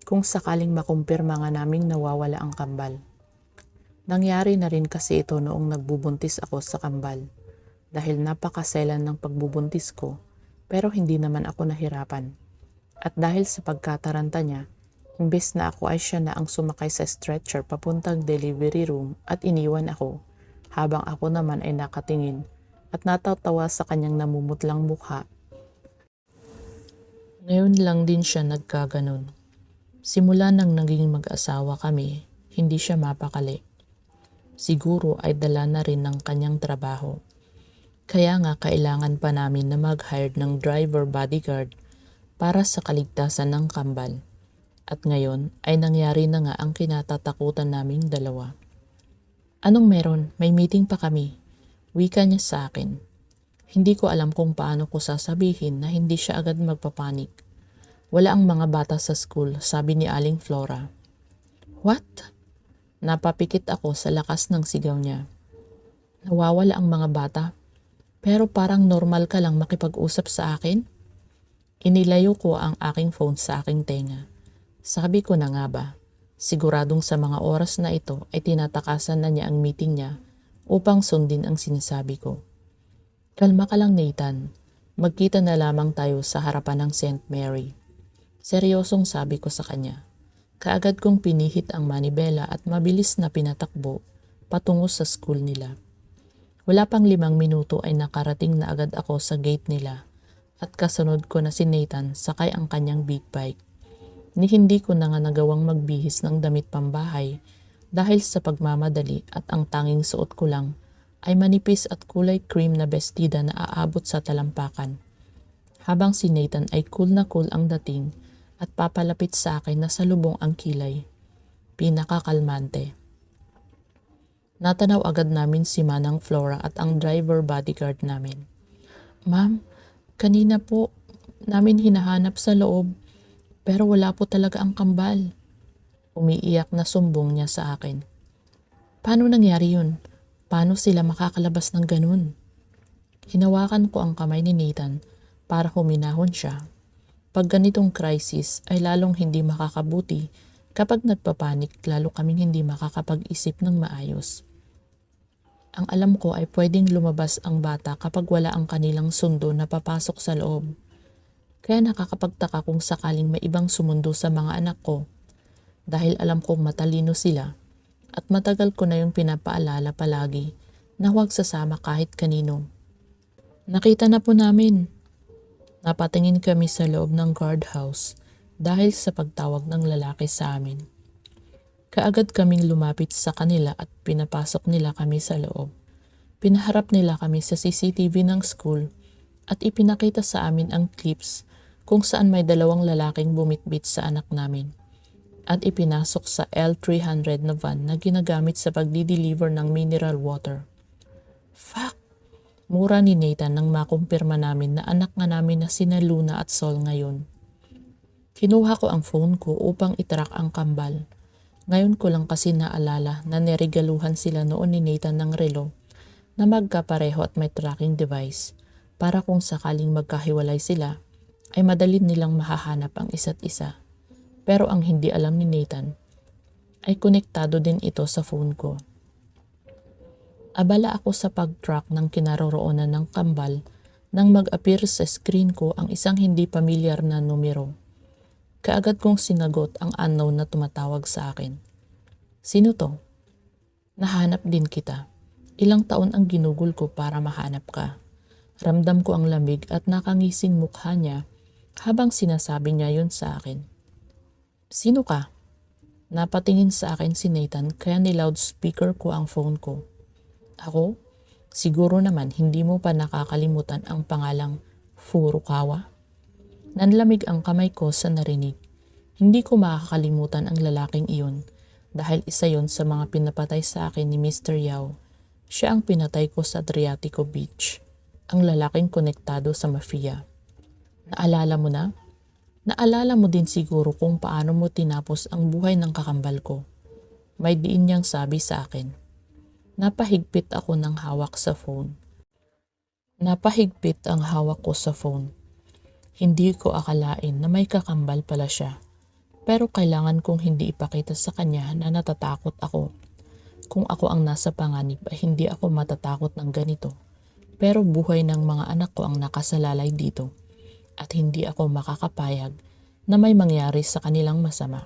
kung sakaling makumpirma nga naming nawawala ang kambal. Nangyari na rin kasi ito noong nagbubuntis ako sa kambal. Dahil napakaselan ng pagbubuntis ko, pero hindi naman ako nahirapan. At dahil sa pagkataranta niya, imbes na ako ay siya na ang sumakay sa stretcher papuntang delivery room at iniwan ako, habang ako naman ay nakatingin at natatawa sa kanyang namumutlang mukha. Ngayon lang din siya nagkaganon. Simula nang naging mag-asawa kami, hindi siya mapakali. Siguro ay dala na rin ng kanyang trabaho. Kaya nga kailangan pa namin na mag-hire ng driver bodyguard para sa kaligtasan ng kambal. At ngayon ay nangyari na nga ang kinatatakutan naming dalawa. Anong meron? May meeting pa kami. Wika niya sa akin. Hindi ko alam kung paano ko sasabihin na hindi siya agad magpapanik. Wala ang mga bata sa school, sabi ni Aling Flora. What? Napapikit ako sa lakas ng sigaw niya. Nawawala ang mga bata? Pero parang normal ka lang makipag-usap sa akin? Inilayo ko ang aking phone sa aking tenga. Sabi ko na nga ba, siguradong sa mga oras na ito ay tinatakasan na niya ang meeting niya upang sundin ang sinasabi ko. Kalma ka lang Nathan, magkita na lamang tayo sa harapan ng St. Mary. Seryosong sabi ko sa kanya. Kaagad kong pinihit ang manibela at mabilis na pinatakbo patungo sa school nila. Wala pang 5 minuto ay nakarating na agad ako sa gate nila at kasunod ko na si Nathan sakay ang kanyang big bike. Ni hindi ko na nga nagawang magbihis ng damit pambahay dahil sa pagmamadali at ang tanging suot ko lang ay manipis at kulay cream na bestida na aabot sa talampakan. Habang si Nathan ay cool na cool ang dating at papalapit sa akin na salubong ang kilay. Pinakakalmante. Natanaw agad namin si Manang Flora at ang driver bodyguard namin. Ma'am, kanina po namin hinahanap sa loob pero wala po talaga ang kambal. Umiiyak na sumbong niya sa akin. Paano nangyari yun? Paano sila makakalabas ng ganun? Hinawakan ko ang kamay ni Nathan para huminahon siya. Pag ganitong crisis ay lalong hindi makakabuti kapag nagpapanik lalo kaming hindi makakapag-isip ng maayos. Ang alam ko ay pwedeng lumabas ang bata kapag wala ang kanilang sundo na papasok sa loob. Kaya nakakapagtaka kung sakaling may ibang sumundo sa mga anak ko dahil alam kong matalino sila at matagal ko na yung pinapaalala palagi na huwag sasama kahit kanino. Nakita na po namin. Napatingin kami sa loob ng guardhouse dahil sa pagtawag ng lalaki sa amin. Kaagad kaming lumapit sa kanila at pinapasok nila kami sa loob. Pinaharap nila kami sa CCTV ng school at ipinakita sa amin ang clips kung saan may dalawang lalaking bumitbit sa anak namin at ipinasok sa L300 na van na ginagamit sa pagdi-deliver ng mineral water. Fuck! Mura ni Nathan nang makumpirma namin na anak nga namin na sina Luna at Sol ngayon. Kinuha ko ang phone ko upang itrack ang kambal. Ngayon ko lang kasi naalala na niregaluhan sila noon ni Nathan ng relo na magkapareho at may tracking device para kung sakaling magkahiwalay sila ay madali nilang mahahanap ang isa't isa. Pero ang hindi alam ni Nathan ay konektado din ito sa phone ko. Abala ako sa pag-track ng kinaroroonan ng kambal nang mag-appear sa screen ko ang isang hindi pamilyar na numero. Kaagad kong sinagot ang unknown na tumatawag sa akin. Sino to? Nahanap din kita. Ilang taon ang ginugol ko para mahanap ka. Ramdam ko ang lamig at nakangising mukha niya habang sinasabi niya yun sa akin. Sino ka? Napatingin sa akin si Nathan kaya ni-loudspeaker ko ang phone ko. Ako? Siguro naman hindi mo pa nakakalimutan ang pangalang Furukawa? Nanlamig ang kamay ko sa narinig. Hindi ko makakalimutan ang lalaking iyon dahil isa yon sa mga pinapatay sa akin ni Mr. Yao. Siya ang pinatay ko sa Adriatico Beach. Ang lalaking konektado sa mafia. Naalala mo na? Naalala mo din siguro kung paano mo tinapos ang buhay ng kakambal ko. May diin niyang sabi sa akin. Napahigpit ako ng hawak sa phone. Napahigpit ang hawak ko sa phone. Hindi ko akalain na may kakambal pala siya. Pero kailangan kong hindi ipakita sa kanya na natatakot ako. Kung ako ang nasa panganib ay hindi ako matatakot ng ganito. Pero buhay ng mga anak ko ang nakasalalay dito. At hindi ako makakapayag na may mangyari sa kanilang masama.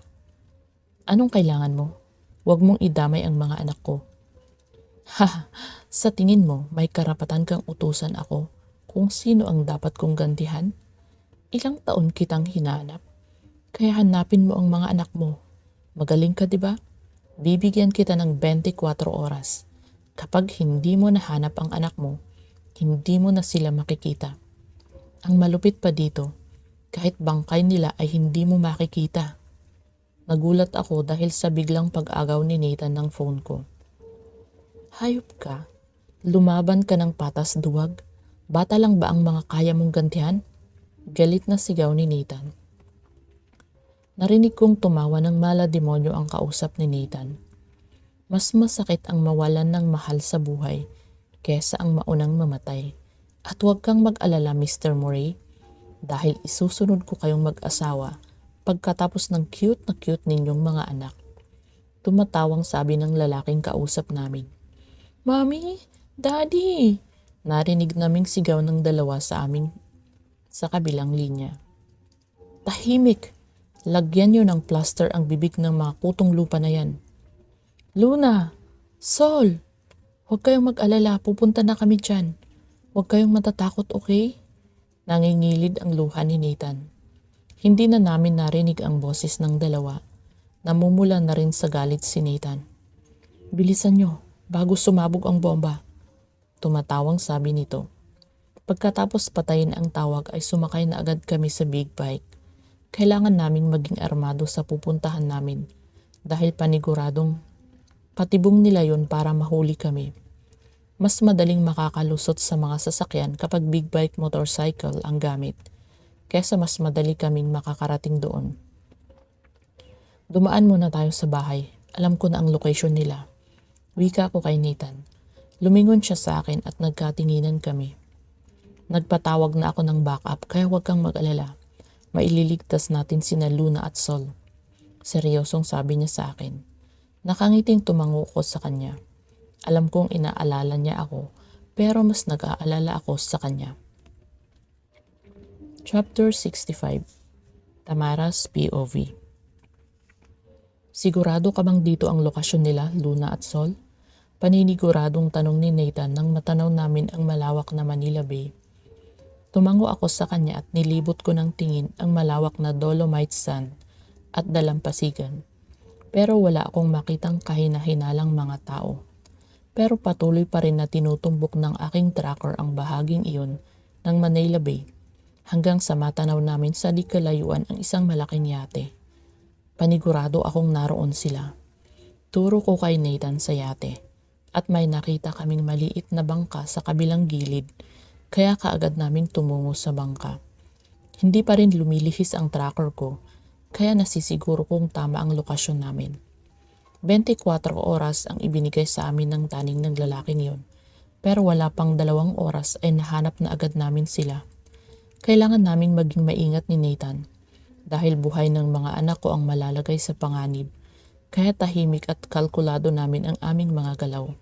Anong kailangan mo? Huwag mong idamay ang mga anak ko. Ha, sa tingin mo may karapatan kang utusan ako kung sino ang dapat kong gantihan? Ilang taon kitang hinanap. Kaya hanapin mo ang mga anak mo. Magaling ka, di ba? Bibigyan kita ng 24 oras. Kapag hindi mo nahanap ang anak mo, hindi mo na sila makikita. Ang malupit pa dito, kahit bangkay nila ay hindi mo makikita. Nagulat ako dahil sa biglang pag-agaw ni Nathan ng phone ko. Hayop ka? Lumaban ka ng patas duwag? Bata lang ba ang mga kaya mong gantihan? Galit na sigaw ni Nathan. Narinig kong tumawa ng malademonyo ang kausap ni Nathan. Mas masakit ang mawalan ng mahal sa buhay kesa ang maunang mamatay. At huwag kang mag-alala, Mr. Murray, dahil isusunod ko kayong mag-asawa pagkatapos ng cute na cute ninyong mga anak. Tumatawang sabi ng lalaking kausap namin. Mami, Daddy! Narinig naming sigaw ng dalawa sa amin sa kabilang linya. Tahimik! Lagyan nyo ng plaster ang bibig ng mga kutong lupa na yan. Luna! Sol! Huwag kayong mag-alala, pupunta na kami dyan. Huwag kayong matatakot, okay? Nangingilid ang luha ni Nathan. Hindi na namin narinig ang boses ng dalawa. Namumula na rin sa galit si Nathan. Bilisan nyo, bago sumabog ang bomba. Tumatawang sabi nito. Pagkatapos patayin ang tawag ay sumakay na agad kami sa big bike. Kailangan naming maging armado sa pupuntahan namin dahil paniguradong patibong nila yon para mahuli kami. Mas madaling makakalusot sa mga sasakyan kapag big bike motorcycle ang gamit, kesa mas madali kaming makakarating doon. Dumaan muna tayo sa bahay. Alam ko na ang location nila. Wika ko kay Nathan. Lumingon siya sa akin at nagkatinginan kami. Nagpatawag na ako ng backup kaya huwag kang mag-alala. Maililigtas natin sina Luna at Sol. Seryosong sabi niya sa akin. Nakangiting tumango ko sa kanya. Alam kong inaalala niya ako, pero mas nag-aalala ako sa kanya. Chapter 65. Tamara's POV. Sigurado ka bang dito ang lokasyon nila, Luna at Sol? Paniniguradong tanong ni Nathan nang matanaw namin ang malawak na Manila Bay. Tumango ako sa kanya at nilibot ko ng tingin ang malawak na Dolomite Sand at dalampasigan. Pero wala akong makitang kahina-hinalang mga tao. Pero patuloy pa rin na tinutumbok ng aking tracker ang bahaging iyon ng Manila Bay. hanggang sa matanaw namin sa di kalayuan ang isang malaking yate. Panigurado akong naroon sila. Turo ko kay Nathan sa yate at may nakita kaming maliit na bangka sa kabilang gilid kaya kaagad naming tumungo sa bangka. Hindi pa rin lumilihis ang tracker ko kaya nasisiguro kong tama ang lokasyon namin. 24 oras ang ibinigay sa amin ng taning ng lalaking yon, pero wala pang 2 oras ay nahanap na agad namin sila. Kailangan naming maging maingat ni Nathan dahil buhay ng mga anak ko ang malalagay sa panganib, kaya tahimik at kalkulado namin ang aming mga galaw.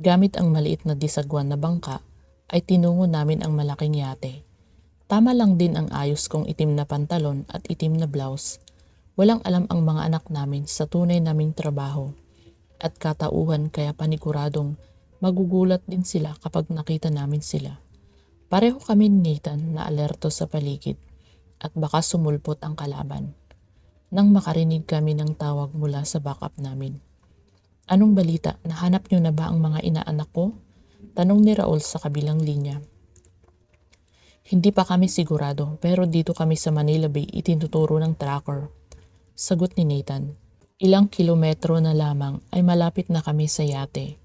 Gamit ang maliit na disagwan na bangka ay tinungo namin ang malaking yate. Tama lang din ang ayos kong itim na pantalon at itim na blouse. Walang alam ang mga anak namin sa tunay naming trabaho at katauhan kaya paniguradong magugulat din sila kapag nakita namin sila. Pareho kami ni Nathan na alerto sa paligid at baka sumulpot ang kalaban. Nang makarinig kami ng tawag mula sa backup namin. Anong balita? Nahanap niyo na ba ang mga inaanak ko? Tanong ni Raul sa kabilang linya. Hindi pa kami sigurado pero dito kami sa Manila Bay itinuturo ng tracker. Sagot ni Nathan. Ilang kilometro na lamang ay malapit na kami sa yate.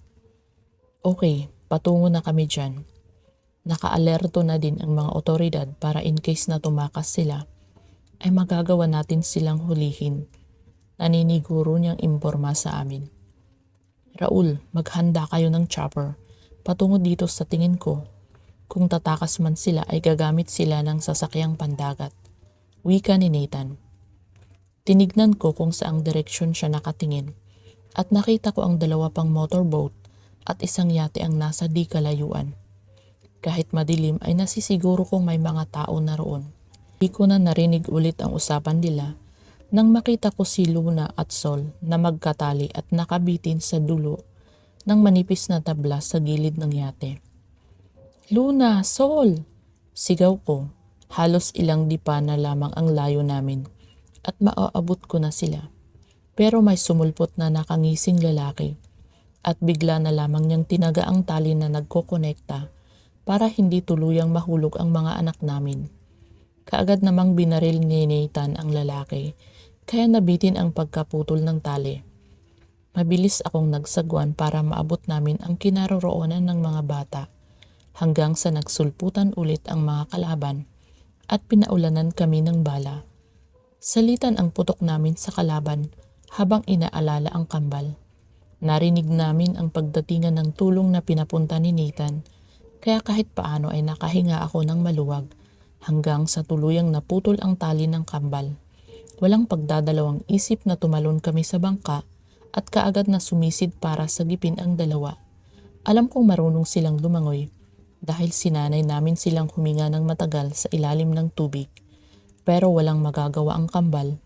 Okay, patungo na kami dyan. Naka-alerto na din ang mga otoridad para in case na tumakas sila ay magagawa natin silang hulihin. Naniniguro niyang imporma sa amin. Raul, maghanda kayo ng chopper. Patungo dito sa tingin ko. Kung tatakas man sila ay gagamit sila ng sasakyang pandagat. Wika ni Nathan. Tinignan ko kung saang direksyon siya nakatingin at nakita ko ang 2 pang motorboat at isang yate ang nasa di kalayuan. Kahit madilim ay nasisiguro kong may mga tao na roon. Di ko na narinig ulit ang usapan nila nang makita ko si Luna at Sol na magkatali at nakabitin sa dulo ng manipis na tabla sa gilid ng yate. Luna! Sol! Sigaw ko. Halos ilang dipa na lamang ang layo namin at maaabot ko na sila. Pero may sumulpot na nakangising lalaki at bigla na lamang niyang tinaga ang tali na nagkokonekta para hindi tuluyang mahulog ang mga anak namin. Kaagad namang binaril ni Nathan ang lalaki kaya nabitin ang pagkaputol ng tali. Mabilis akong nagsagwan para maabot namin ang kinaroroonan ng mga bata hanggang sa nagsulputan ulit ang mga kalaban at pinaulanan kami ng bala. Salitan ang putok namin sa kalaban habang inaalala ang kambal. Narinig namin ang pagdatingan ng tulong na pinapunta ni Nathan kaya kahit paano ay nakahinga ako ng maluwag hanggang sa tuluyang naputol ang tali ng kambal. Walang pagdadalawang isip na tumalon kami sa bangka at kaagad na sumisid para sagipin ang 2. Alam kong marunong silang lumangoy dahil sinanay namin silang huminga ng matagal sa ilalim ng tubig. Pero walang magagawa ang kambal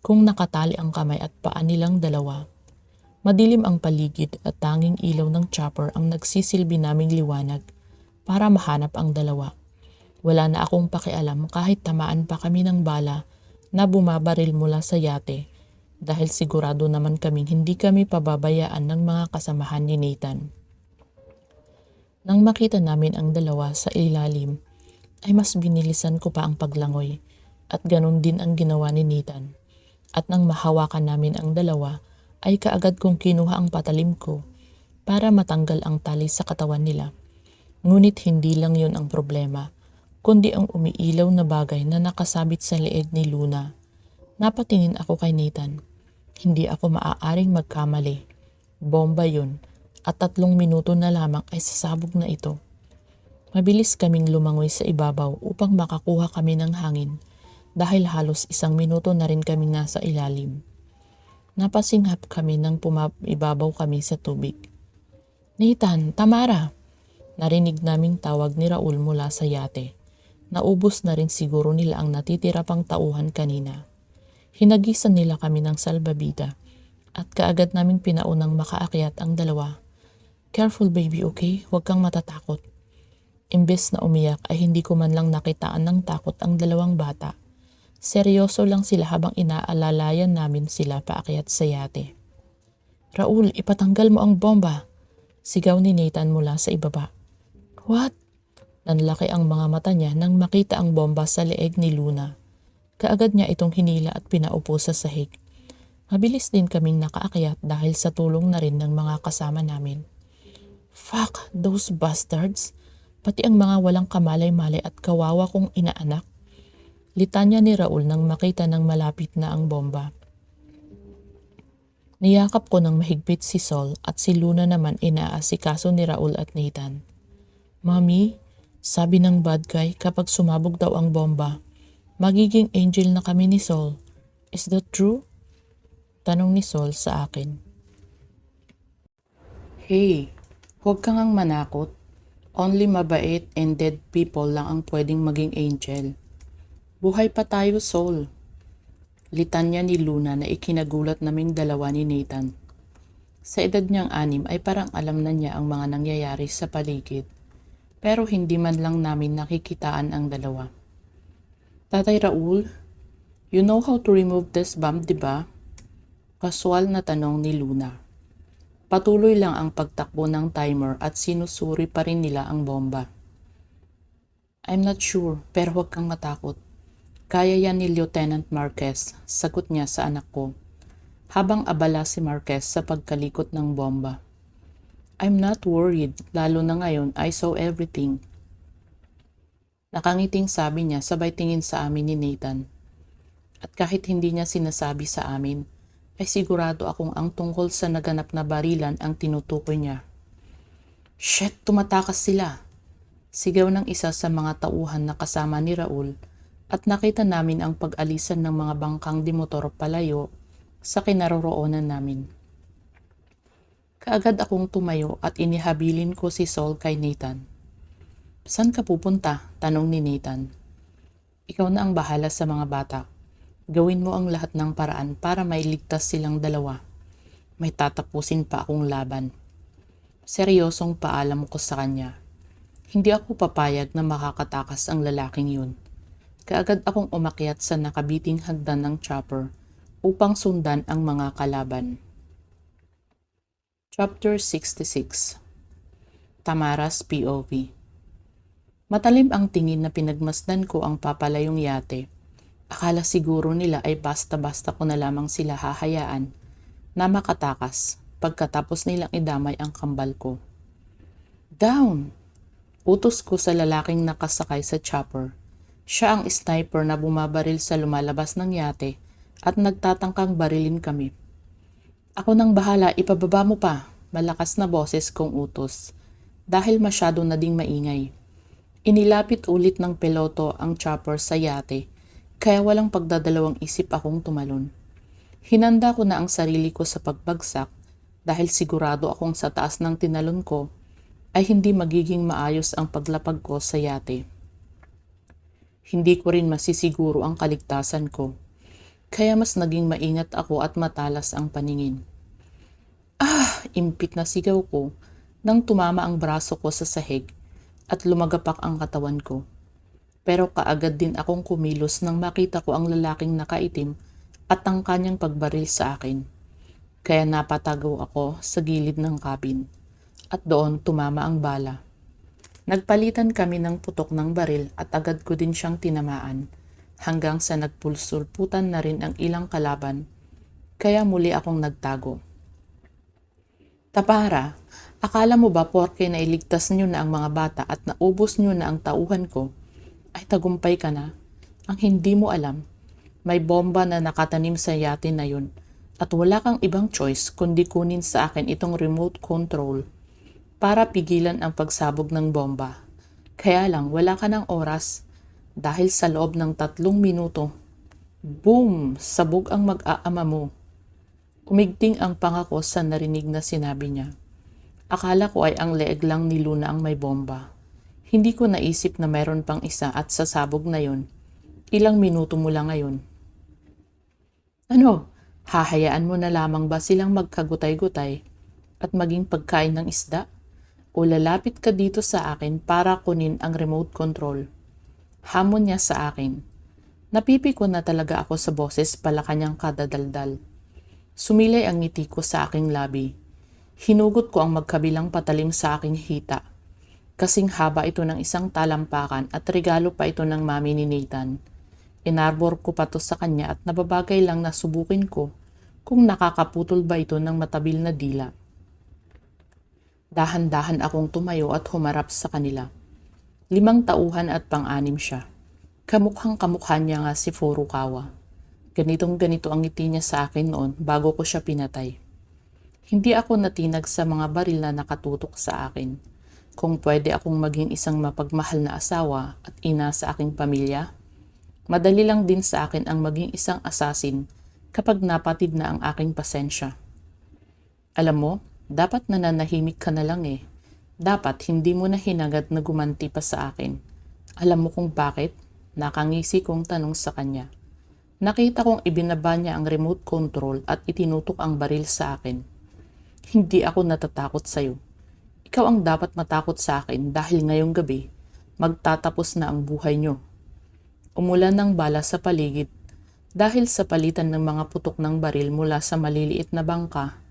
kung nakatali ang kamay at paa nilang 2. Madilim ang paligid at tanging ilaw ng chopper ang nagsisilbi naming liwanag para mahanap ang 2. Wala na akong pakialam kahit tamaan pa kami ng bala na bumabaril mula sa yate dahil sigurado naman kaming hindi kami pababayaan ng mga kasamahan ni Nathan. Nang makita namin ang 2 sa ilalim ay mas binilisan ko pa ang paglangoy at ganun din ang ginawa ni Nathan. At nang mahawakan namin ang 2 ay kaagad kong kinuha ang patalim ko para matanggal ang tali sa katawan nila. Ngunit hindi lang yon ang problema, kundi ang umiilaw na bagay na nakasabit sa leeg ni Luna. Napatingin ako kay Nathan. Hindi ako maaaring magkamali. Bomba yun at 3 minuto na lamang ay sasabog na ito. Mabilis kaming lumangoy sa ibabaw upang makakuha kami ng hangin dahil halos 1 minuto na rin kaming nasa ilalim. Napasinghap kami nang pumibabaw kami sa tubig. Nathan, Tamara! Narinig naming tawag ni Raul mula sa yate. Naubos na rin siguro nila ang natitira pang tauhan kanina. Hinagisan nila kami ng salbabida at kaagad naming pinaunang makaakyat ang 2. Careful baby, okay? Huwag kang matatakot. Imbes na umiyak ay hindi ko man lang nakitaan ng takot ang 2 bata. Seryoso lang sila habang inaalalayan namin sila paakyat sa yate. Raul, ipatanggal mo ang bomba! Sigaw ni Nathan mula sa ibaba. What? Nanlaki ang mga mata niya nang makita ang bomba sa leeg ni Luna. Kaagad niya itong hinila at pinaupo sa sahig. Mabilis din kaming nakaakyat dahil sa tulong na rin ng mga kasama namin. Fuck, those bastards! Pati ang mga walang kamalay-malay at kawawa kong inaanak. Litanya ni Raul nang makita ng malapit na ang bomba. Niyakap ko ng mahigpit si Sol at si Luna naman inaasikaso ni Raul at Nathan. Mami, sabi ng bad guy kapag sumabog daw ang bomba, magiging angel na kami ni Sol. Is that true? Tanong ni Sol sa akin. Hey, huwag kang ang manakot. Only mabait and dead people lang ang pwedeng maging angel. Buhay pa tayo, Sol. Litanya ni Luna na ikinagulat naming dalawa ni Nathan. Sa edad niyang 6 ay parang alam na niya ang mga nangyayari sa paligid. Pero hindi man lang namin nakikitaan ang dalawa. Tatay Raul, you know how to remove this bomb, diba? Kasual na tanong ni Luna. Patuloy lang ang pagtakbo ng timer at sinusuri pa rin nila ang bomba. I'm not sure, pero huwag kang matakot. Kaya yan ni Lieutenant Marquez, sagot niya sa anak ko, habang abala si Marquez sa pagkalikot ng bomba. I'm not worried, lalo na ngayon I saw everything. Nakangiting sabi niya sabay tingin sa amin ni Nathan. At kahit hindi niya sinasabi sa amin, ay sigurado akong ang tungkol sa naganap na barilan ang tinutukoy niya. Shit, tumatakas sila! Sigaw ng isa sa mga tauhan na kasama ni Raul at nakita namin ang pag-alisan ng mga bangkang dimotor palayo sa kinaroroonan namin. Kaagad akong tumayo at inihabilin ko si Sol kay Nathan. Saan ka pupunta? Tanong ni Nathan. Ikaw na ang bahala sa mga bata. Gawin mo ang lahat ng paraan para mailigtas silang dalawa. May tatapusin pa akong laban. Seryosong paalam ko sa kanya. Hindi ako papayag na makakatakas ang lalaking yun. Kaagad akong umakyat sa nakabiting hagdan ng chopper upang sundan ang mga kalaban. Chapter 66. Tamara's POV. Matalim ang tingin na pinagmasdan ko ang papalayong yate. Akala siguro nila ay basta-basta ko na lamang sila hahayaan na makatakas pagkatapos nilang idamay ang kambal ko. Down! Utos ko sa lalaking nakasakay sa chopper. Siya ang sniper na bumabaril sa lumalabas ng yate at nagtatangkang barilin kami. Ako nang bahala, ipababa mo pa, malakas na boses kong utos, dahil masyado na ding maingay. Inilapit ulit ng peloto ang chopper sa yate, kaya walang pagdadalawang isip akong tumalon. Hinanda ko na ang sarili ko sa pagbagsak dahil sigurado akong sa taas ng tinalon ko ay hindi magiging maayos ang paglapag ko sa yate. Hindi ko rin masisiguro ang kaligtasan ko, kaya mas naging maingat ako at matalas ang paningin. Impit na sigaw ko nang tumama ang braso ko sa sahig at lumagapak ang katawan ko. Pero kaagad din akong kumilos nang makita ko ang lalaking nakaitim at ang kanyang pagbaril sa akin. Kaya napatago ako sa gilid ng cabin at doon tumama ang bala. Nagpalitan kami ng putok ng baril at agad ko din siyang tinamaan hanggang sa nagpulsulputan na rin ang ilang kalaban, kaya muli akong nagtago. Tapara, akala mo ba porke nailigtas niyo na ang mga bata at naubos niyo na ang tauhan ko, ay tagumpay ka na? Ang hindi mo alam, may bomba na nakatanim sa yate na yun at wala kang ibang choice kundi kunin sa akin itong remote control para pigilan ang pagsabog ng bomba. Kaya lang wala ka ng oras dahil sa loob ng 3 minuto, boom! Sabog ang mag-aama mo. Umigting ang pangako sa narinig na sinabi niya. Akala ko ay ang leeg lang ni Luna ang may bomba. Hindi ko naisip na mayroon pang isa at sasabog na yon. Ilang minuto mo lang ngayon. Ano? Hahayaan mo na lamang ba silang magkagutay-gutay at maging pagkain ng isda? O lalapit ka dito sa akin para kunin ang remote control? Hamon niya sa akin. Napipiko na talaga ako sa boses pala kanyang kadadaldal. Sumilay ang ngiti ko sa aking labi. Hinugot ko ang magkabilang patalim sa aking hita. Kasing haba ito ng isang talampakan at regalo pa ito ng mami ni Nathan. Inarbor ko pa to sa kanya at nababagay lang na subukin ko kung nakakaputol ba ito ng matabil na dila. Dahan-dahan akong tumayo at humarap sa kanila. 5 tauhan at pang-anim siya. Kamukhang kamukha niya nga si Furukawa. Ganitong ganito ang ngiti niya sa akin noon bago ko siya pinatay. Hindi ako natinag sa mga baril na nakatutok sa akin. Kung pwede akong maging isang mapagmahal na asawa at ina sa aking pamilya, madali lang din sa akin ang maging isang assassin kapag napatid na ang aking pasensya. Alam mo, dapat nananahimik ka na lang eh. Dapat hindi mo na hinagad na gumanti pa sa akin. Alam mo kung bakit? Nakangisi kong tanong sa kanya. Nakita kong ibinaba niya ang remote control at itinutok ang baril sa akin. Hindi ako natatakot sa'yo. Ikaw ang dapat matakot sa akin dahil ngayong gabi, magtatapos na ang buhay niyo. Umulan ng bala sa paligid dahil sa palitan ng mga putok ng baril mula sa maliliit na bangka.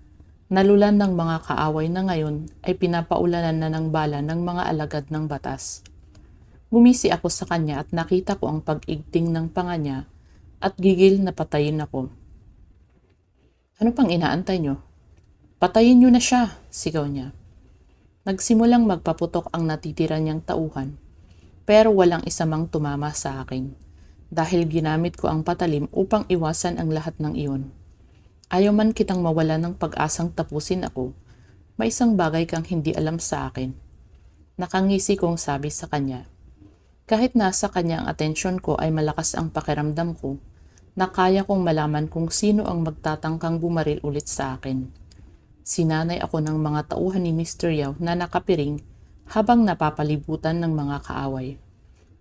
Nalulan ng mga kaaway na ngayon ay pinapaulanan na ng bala ng mga alagad ng batas. Gumisi ako sa kanya at nakita ko ang pag-igting ng panga niya at gigil na patayin ako. Ano pang inaantay niyo? Patayin niyo na siya, sigaw niya. Nagsimulang magpaputok ang natitira niyang tauhan, pero walang isa mang tumama sa akin dahil ginamit ko ang patalim upang iwasan ang lahat ng iyon. Ayaw man kitang mawala ng pag-asang tapusin ako, may isang bagay kang hindi alam sa akin. Nakangisi kong sabi sa kanya. Kahit nasa kanya ang atensyon ko ay malakas ang pakiramdam ko na kaya kong malaman kung sino ang magtatangkang bumaril ulit sa akin. Sinanay ako ng mga tauhan ni Mr. Yao na nakapiring habang napapalibutan ng mga kaaway.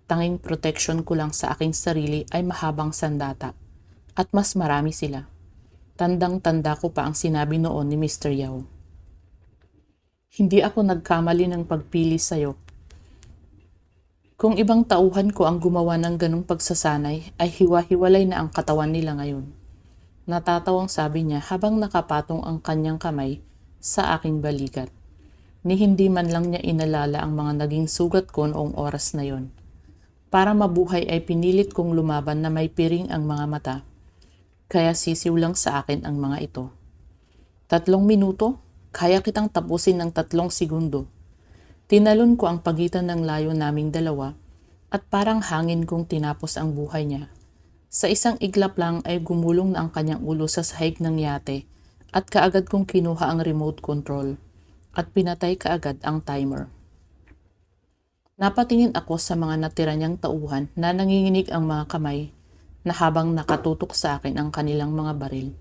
Tanging protection ko lang sa aking sarili ay mahabang sandata at mas marami sila. Tandang-tanda ko pa ang sinabi noon ni Mr. Yao. Hindi ako nagkamali ng pagpili sa'yo. Kung ibang tauhan ko ang gumawa ng ganong pagsasanay ay hiwa-hiwalay na ang katawan nila ngayon. Natatawang sabi niya habang nakapatong ang kanyang kamay sa aking balikat. Ni hindi man lang niya inalala ang mga naging sugat ko noong oras na yon. Para mabuhay ay pinilit kong lumaban na may piring ang mga mata. Kaya sisiw lang sa akin ang mga ito. 3 minuto? Kaya kitang tapusin ng 3 segundo. Tinalon ko ang pagitan ng layo naming dalawa at parang hangin kong tinapos ang buhay niya. Sa isang iglap lang ay gumulong na ang kanyang ulo sa sahig ng yate at kaagad kong kinuha ang remote control at pinatay kaagad ang timer. Napatingin ako sa mga natira niyang tauhan na nanginginig ang mga kamay na habang nakatutok sa akin ang kanilang mga baril.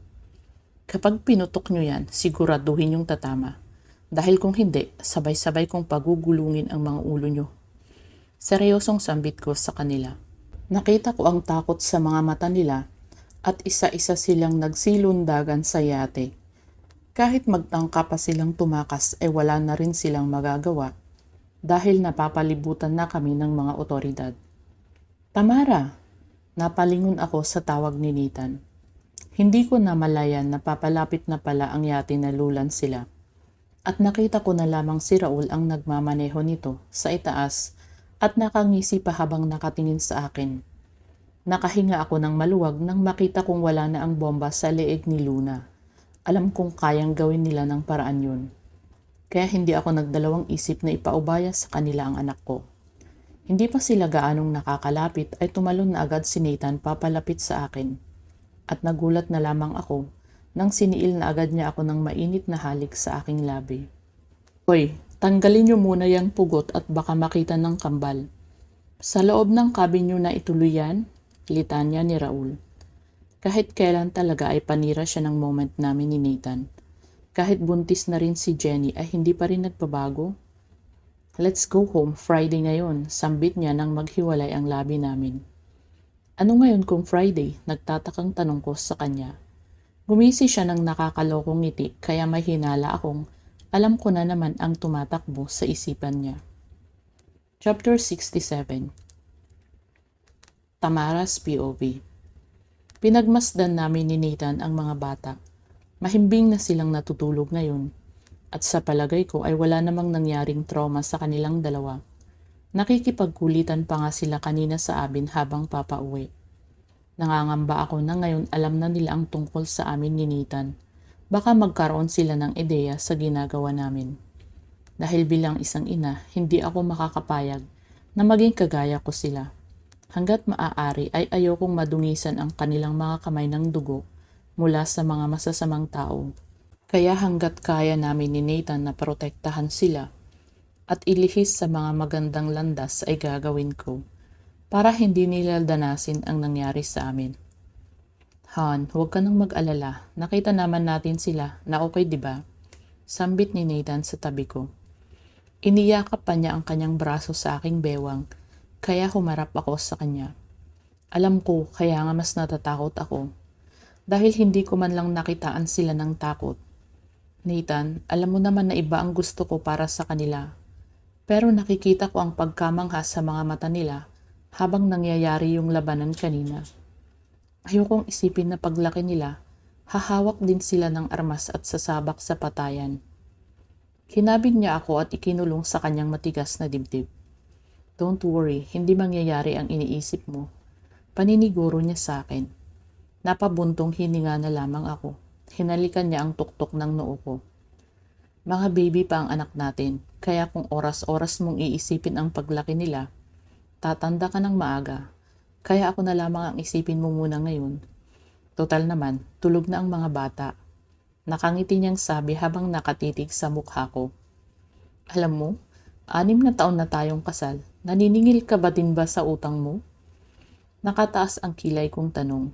Kapag pinutok niyo yan, siguraduhin yung tatama. Dahil kung hindi, sabay-sabay kong pagugulungin ang mga ulo niyo. Seryosong sambit ko sa kanila. Nakita ko ang takot sa mga mata nila at isa-isa silang nagsilundagan sa yate. Kahit magtangka pa silang tumakas ay wala na rin silang magagawa dahil napapalibutan na kami ng mga otoridad. Tamara! Napalingon ako sa tawag ni Nathan. Hindi ko namalayan na papalapit na pala ang yate na lulan sila. At nakita ko na lamang si Raul ang nagmamaneho nito sa itaas at nakangisi pa habang nakatingin sa akin. Nakahinga ako ng maluwag nang makita kong wala na ang bomba sa leeg ni Luna. Alam kong kayang gawin nila ng paraan yun. Kaya hindi ako nagdalawang isip na ipaubaya sa kanila ang anak ko. Hindi pa sila gaanong nakakalapit ay tumalon na agad si Nathan papalapit sa akin. At nagulat na lamang ako nang siniil na agad niya ako ng mainit na halik sa aking labi. Hoy, tanggalin niyo muna yung pugot at baka makita ng kambal. Sa loob ng cabin niyo na ituloy yan, litanya ni Raul. Kahit kailan talaga ay panira siya ng moment namin ni Nathan. Kahit buntis na rin si Jenny ay hindi pa rin nagbabago. Let's go home, Friday ngayon, sambit niya nang maghiwalay ang labi namin. Ano ngayon kung Friday? Nagtatakang tanong ko sa kanya. Gumisi siya ng nakakalokong ngiti kaya may hinala akong alam ko na naman ang tumatakbo sa isipan niya. Chapter 67. Tamara's POV. Pinagmasdan namin ni Nathan ang mga bata. Mahimbing na silang natutulog ngayon. At sa palagay ko ay wala namang nangyaring trauma sa kanilang dalawa. Nakikipagkulitan pa nga sila kanina sa amin habang papauwi. Nangangamba ako na ngayon alam na nila ang tungkol sa amin ni Nathan. Baka magkaroon sila ng ideya sa ginagawa namin. Dahil bilang isang ina, hindi ako makakapayag na maging kagaya ko sila. Hanggat maaari ay ayokong madungisan ang kanilang mga kamay ng dugo mula sa mga masasamang tao. Kaya hanggat kaya namin ni Nathan na protektahan sila at ilihis sa mga magandang landas ay gagawin ko para hindi nila danasin ang nangyari sa amin. Han, huwag ka nang mag-alala. Nakita naman natin sila na okay, di ba? Sambit ni Nathan sa tabi ko. Iniyakap pa niya ang kanyang braso sa aking bewang, kaya humarap ako sa kanya. Alam ko, kaya nga mas natatakot ako. Dahil hindi ko man lang nakitaan sila ng takot. Nathan, alam mo naman na iba ang gusto ko para sa kanila. Pero nakikita ko ang pagkamangha sa mga mata nila habang nangyayari yung labanan kanina. Ayokong isipin na paglaki nila, hahawak din sila ng armas at sasabak sa patayan. Hinabig niya ako at ikinulong sa kanyang matigas na dibdib. Don't worry, hindi mangyayari ang iniisip mo. Paniniguro niya sa akin. Napabuntong hininga na lamang ako. Hinalikan niya ang tuktok ng noo ko. Mga baby pa ang anak natin, kaya kung oras-oras mong iisipin ang paglaki nila, tatanda ka ng maaga. Kaya ako na lamang ang isipin mo muna ngayon. Total naman, tulog na ang mga bata. Nakangiti niyang sabi habang nakatitig sa mukha ko. Alam mo, 6 na taon na tayong kasal. Naniningil ka ba din ba sa utang mo? Nakataas ang kilay kong tanong.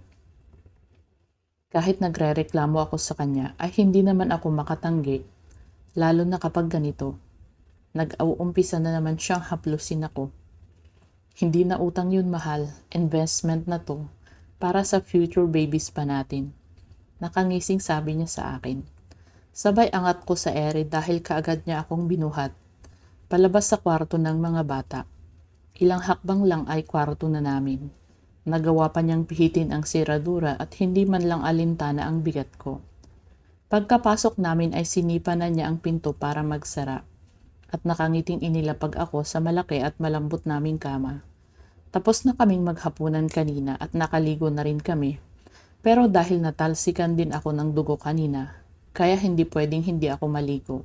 Kahit nagrereklamo ako sa kanya ay hindi naman ako makatanggi, lalo na kapag ganito. Nag-auumpisa na naman siyang haplusin ako. Hindi na utang yun, mahal. Investment na to para sa future babies pa natin. Nakangising sabi niya sa akin. Sabay angat ko sa ere dahil kaagad niya akong binuhat. Palabas sa kwarto ng mga bata. Ilang hakbang lang ay kwarto na namin. Nagawa pa niyang pihitin ang siradura at hindi man lang alintana ang bigat ko. Pagkapasok namin ay sinipa na niya ang pinto para magsara at nakangiting inilapag ako sa malaki at malambot naming kama. Tapos na kaming maghapunan kanina at nakaligo na rin kami. Pero dahil natalsikan din ako ng dugo kanina, kaya hindi pwedeng hindi ako maligo.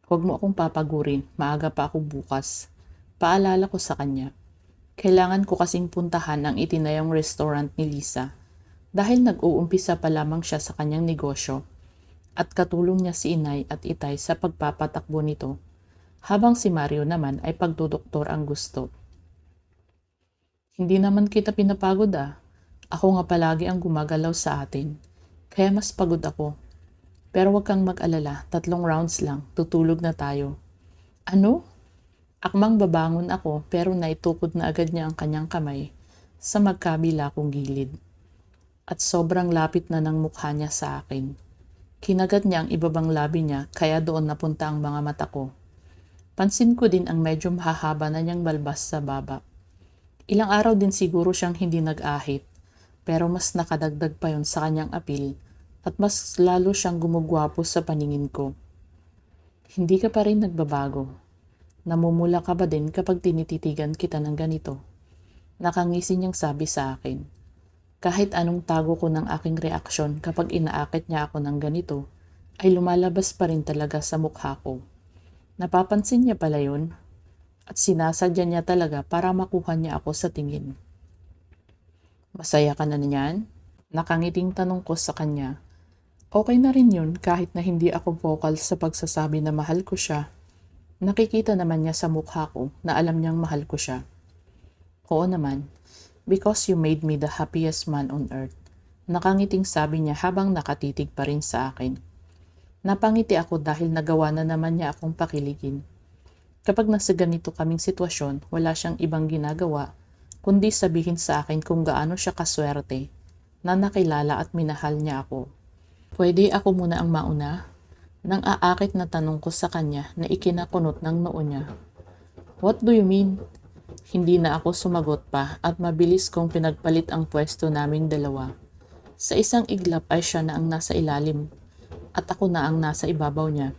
Huwag mo akong papagurin, maaga pa ako bukas. Paalala ko sa kanya. Kailangan ko kasing puntahan ang itinayong restaurant ni Lisa dahil nag-uumpisa pa lamang siya sa kanyang negosyo at katulong niya si Inay at Itay sa pagpapatakbo nito habang si Mario naman ay pagdudoktor ang gusto. Hindi naman kita pinapagod ah. Ako nga palagi ang gumagalaw sa atin. Kaya mas pagod ako. Pero huwag kang mag-alala, 3 rounds lang, tutulog na tayo. Ano? Akmang babangon ako pero naitukod na agad niya ang kanyang kamay sa magkabila kong gilid. At sobrang lapit na ng mukha niya sa akin. Kinagat niya ang ibabang labi niya kaya doon napunta ang mga mata ko. Pansin ko din ang medyo mahahaba na niyang balbas sa baba. Ilang araw din siguro siyang hindi nag-ahit pero mas nakadagdag pa yon sa kanyang apil at mas lalo siyang gumugwapo sa paningin ko. Hindi ka pa rin nagbabago. Namumula ka ba din kapag tinititigan kita ng ganito? Nakangisi niyang sabi sa akin. Kahit anong tago ko ng aking reaksyon kapag inaakit niya ako ng ganito, ay lumalabas pa rin talaga sa mukha ko. Napapansin niya pala yun at sinasadya niya talaga para makuha niya ako sa tingin. Masaya ka na niyan? Nakangiting tanong ko sa kanya. Okay na rin yun kahit na hindi ako vocal sa pagsasabi na mahal ko siya. Nakikita naman niya sa mukha ko na alam niyang mahal ko siya. Oo naman. Because you made me the happiest man on earth. Nakangiting sabi niya habang nakatitig pa rin sa akin. Napangiti ako dahil nagawa na naman niya akong pakiligin. Kapag nasa ganito kaming sitwasyon, wala siyang ibang ginagawa, kundi sabihin sa akin kung gaano siya kaswerte na nakilala at minahal niya ako. Pwede ako muna ang mauna? Nang aakit na tanong ko sa kanya na ikinakunot ng noo niya. What do you mean? Hindi na ako sumagot pa at mabilis kong pinagpalit ang pwesto naming dalawa. Sa isang iglap ay siya na ang nasa ilalim at ako na ang nasa ibabaw niya.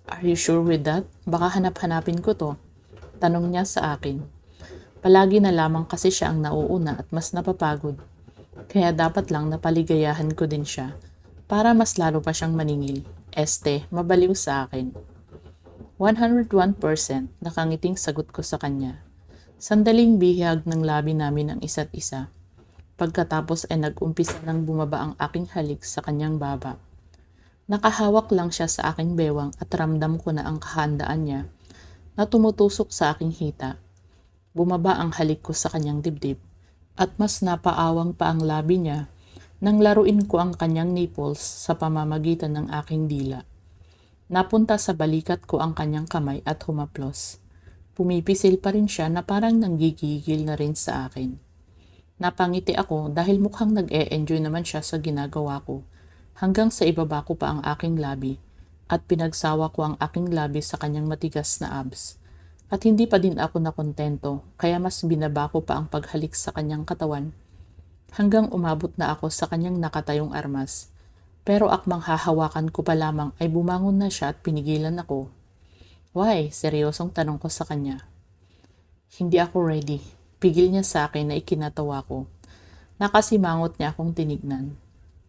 Are you sure with that? Baka hanap-hanapin ko to. Tanong niya sa akin. Palagi na lamang kasi siya ang nauuna at mas napapagod. Kaya dapat lang napaligayahan ko din siya para mas lalo pa siyang maningil. Mabaliw sa akin. 101% nakangiting sagot ko sa kanya. Sandaling bihag ng labi namin ang isa't isa. Pagkatapos ay nag-umpisa nang bumaba ang aking halik sa kanyang baba. Nakahawak lang siya sa aking bewang at ramdam ko na ang kahandaan niya na tumutusok sa aking hita. Bumaba ang halik ko sa kanyang dibdib at mas napaawang pa ang labi niya nang laruin ko ang kanyang nipples sa pamamagitan ng aking dila. Napunta sa balikat ko ang kanyang kamay at humaplos. Pumipisil pa rin siya na parang nanggigigil na rin sa akin. Napangiti ako dahil mukhang nag-e-enjoy naman siya sa ginagawa ko hanggang sa ibaba ko pa ang aking labi at pinagsawa ko ang aking labi sa kanyang matigas na abs. At hindi pa din ako nakontento kaya mas binaba ko pa ang paghalik sa kanyang katawan hanggang umabot na ako sa kanyang nakatayong armas. Pero akmang hahawakan ko pa lamang ay bumangon na siya at pinigilan ako. Why? Seryosong tanong ko sa kanya. Hindi ako ready. Pigil niya sa akin na ikinatawa ko. Nakasimangot niya akong tinignan.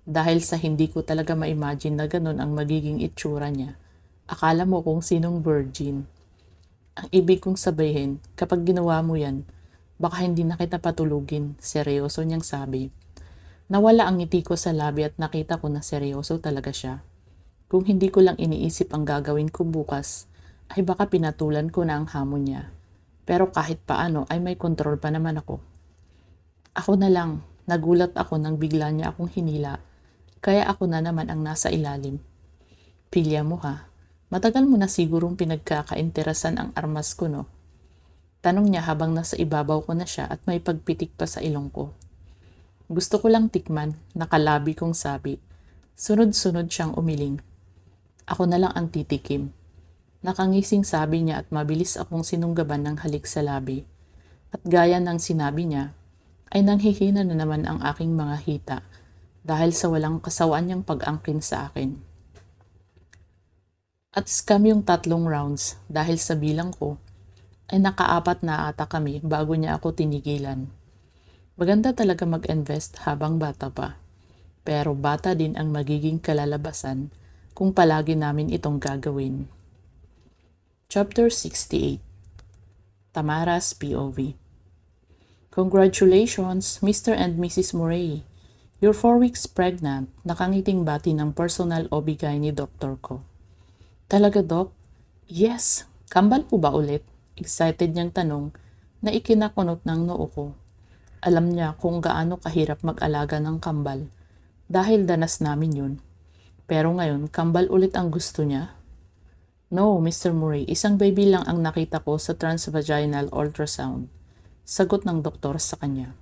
Dahil sa hindi ko talaga ma-imagine na ganun ang magiging itsura niya. Akala mo kung sinong virgin. Ang ibig kong sabihin, kapag ginawa mo yan, baka hindi na kita patulugin, seryoso niyang sabi. Nawala ang ngiti ko sa labi at nakita ko na seryoso talaga siya. Kung hindi ko lang iniisip ang gagawin ko bukas, ay baka pinatulan ko na ang hamon niya. Pero kahit paano ay may kontrol pa naman ako. Ako na lang, nagulat ako nang bigla niya akong hinila, kaya ako na naman ang nasa ilalim. Pilya mo ha, matagal mo na sigurong pinagkakainterasan ang armas ko no? Tanong niya habang nasa ibabaw ko na siya at may pagpitik pa sa ilong ko. Gusto ko lang tikman, nakalabi kong sabi. Sunod-sunod siyang umiling. Ako na lang ang titikim. Nakangising sabi niya at mabilis akong sinunggaban ng halik sa labi. At gaya ng sinabi niya, ay nanghihina na naman ang aking mga hita dahil sa walang kasawaan niyang pag-angkin sa akin. At scam yung 3 rounds dahil sa bilang ko ay nakaapat na ata kami bago niya ako tinigilan. Maganda talaga mag-invest habang bata pa. Pero bata din ang magiging kalalabasan kung palagi namin itong gagawin. Chapter 68. Tamara's POV. Congratulations, Mr. and Mrs. Murray. You're 4 weeks pregnant, nakangiting bati ng personal OB-GYN ni doktor ko. Talaga, Doc? Yes. Kambal po ba ulit? Excited niyang tanong na ikinakunot ng noo ko. Alam niya kung gaano kahirap mag-alaga ng kambal dahil danas namin yun. Pero ngayon, kambal ulit ang gusto niya. No, Mr. Murray, isang baby lang ang nakita ko sa transvaginal ultrasound. Sagot ng doktor sa kanya.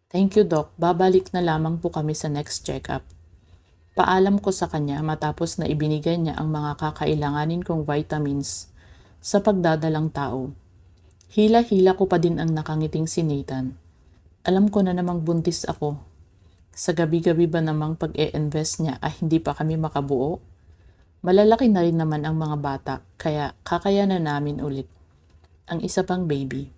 Thank you, Doc. Babalik na lamang po kami sa next check-up. Paalam ko sa kanya matapos na ibinigay niya ang mga kakailanganin kong vitamins sa pagdadalang tao. Hila-hila ko pa din ang nakangiting si Nathan. Alam ko na namang buntis ako. Sa gabi-gabi ba namang pag-e-invest niya ay hindi pa kami makabuo? Malalaki na rin naman ang mga bata, kaya kakayanan namin ulit. Ang isa pang baby.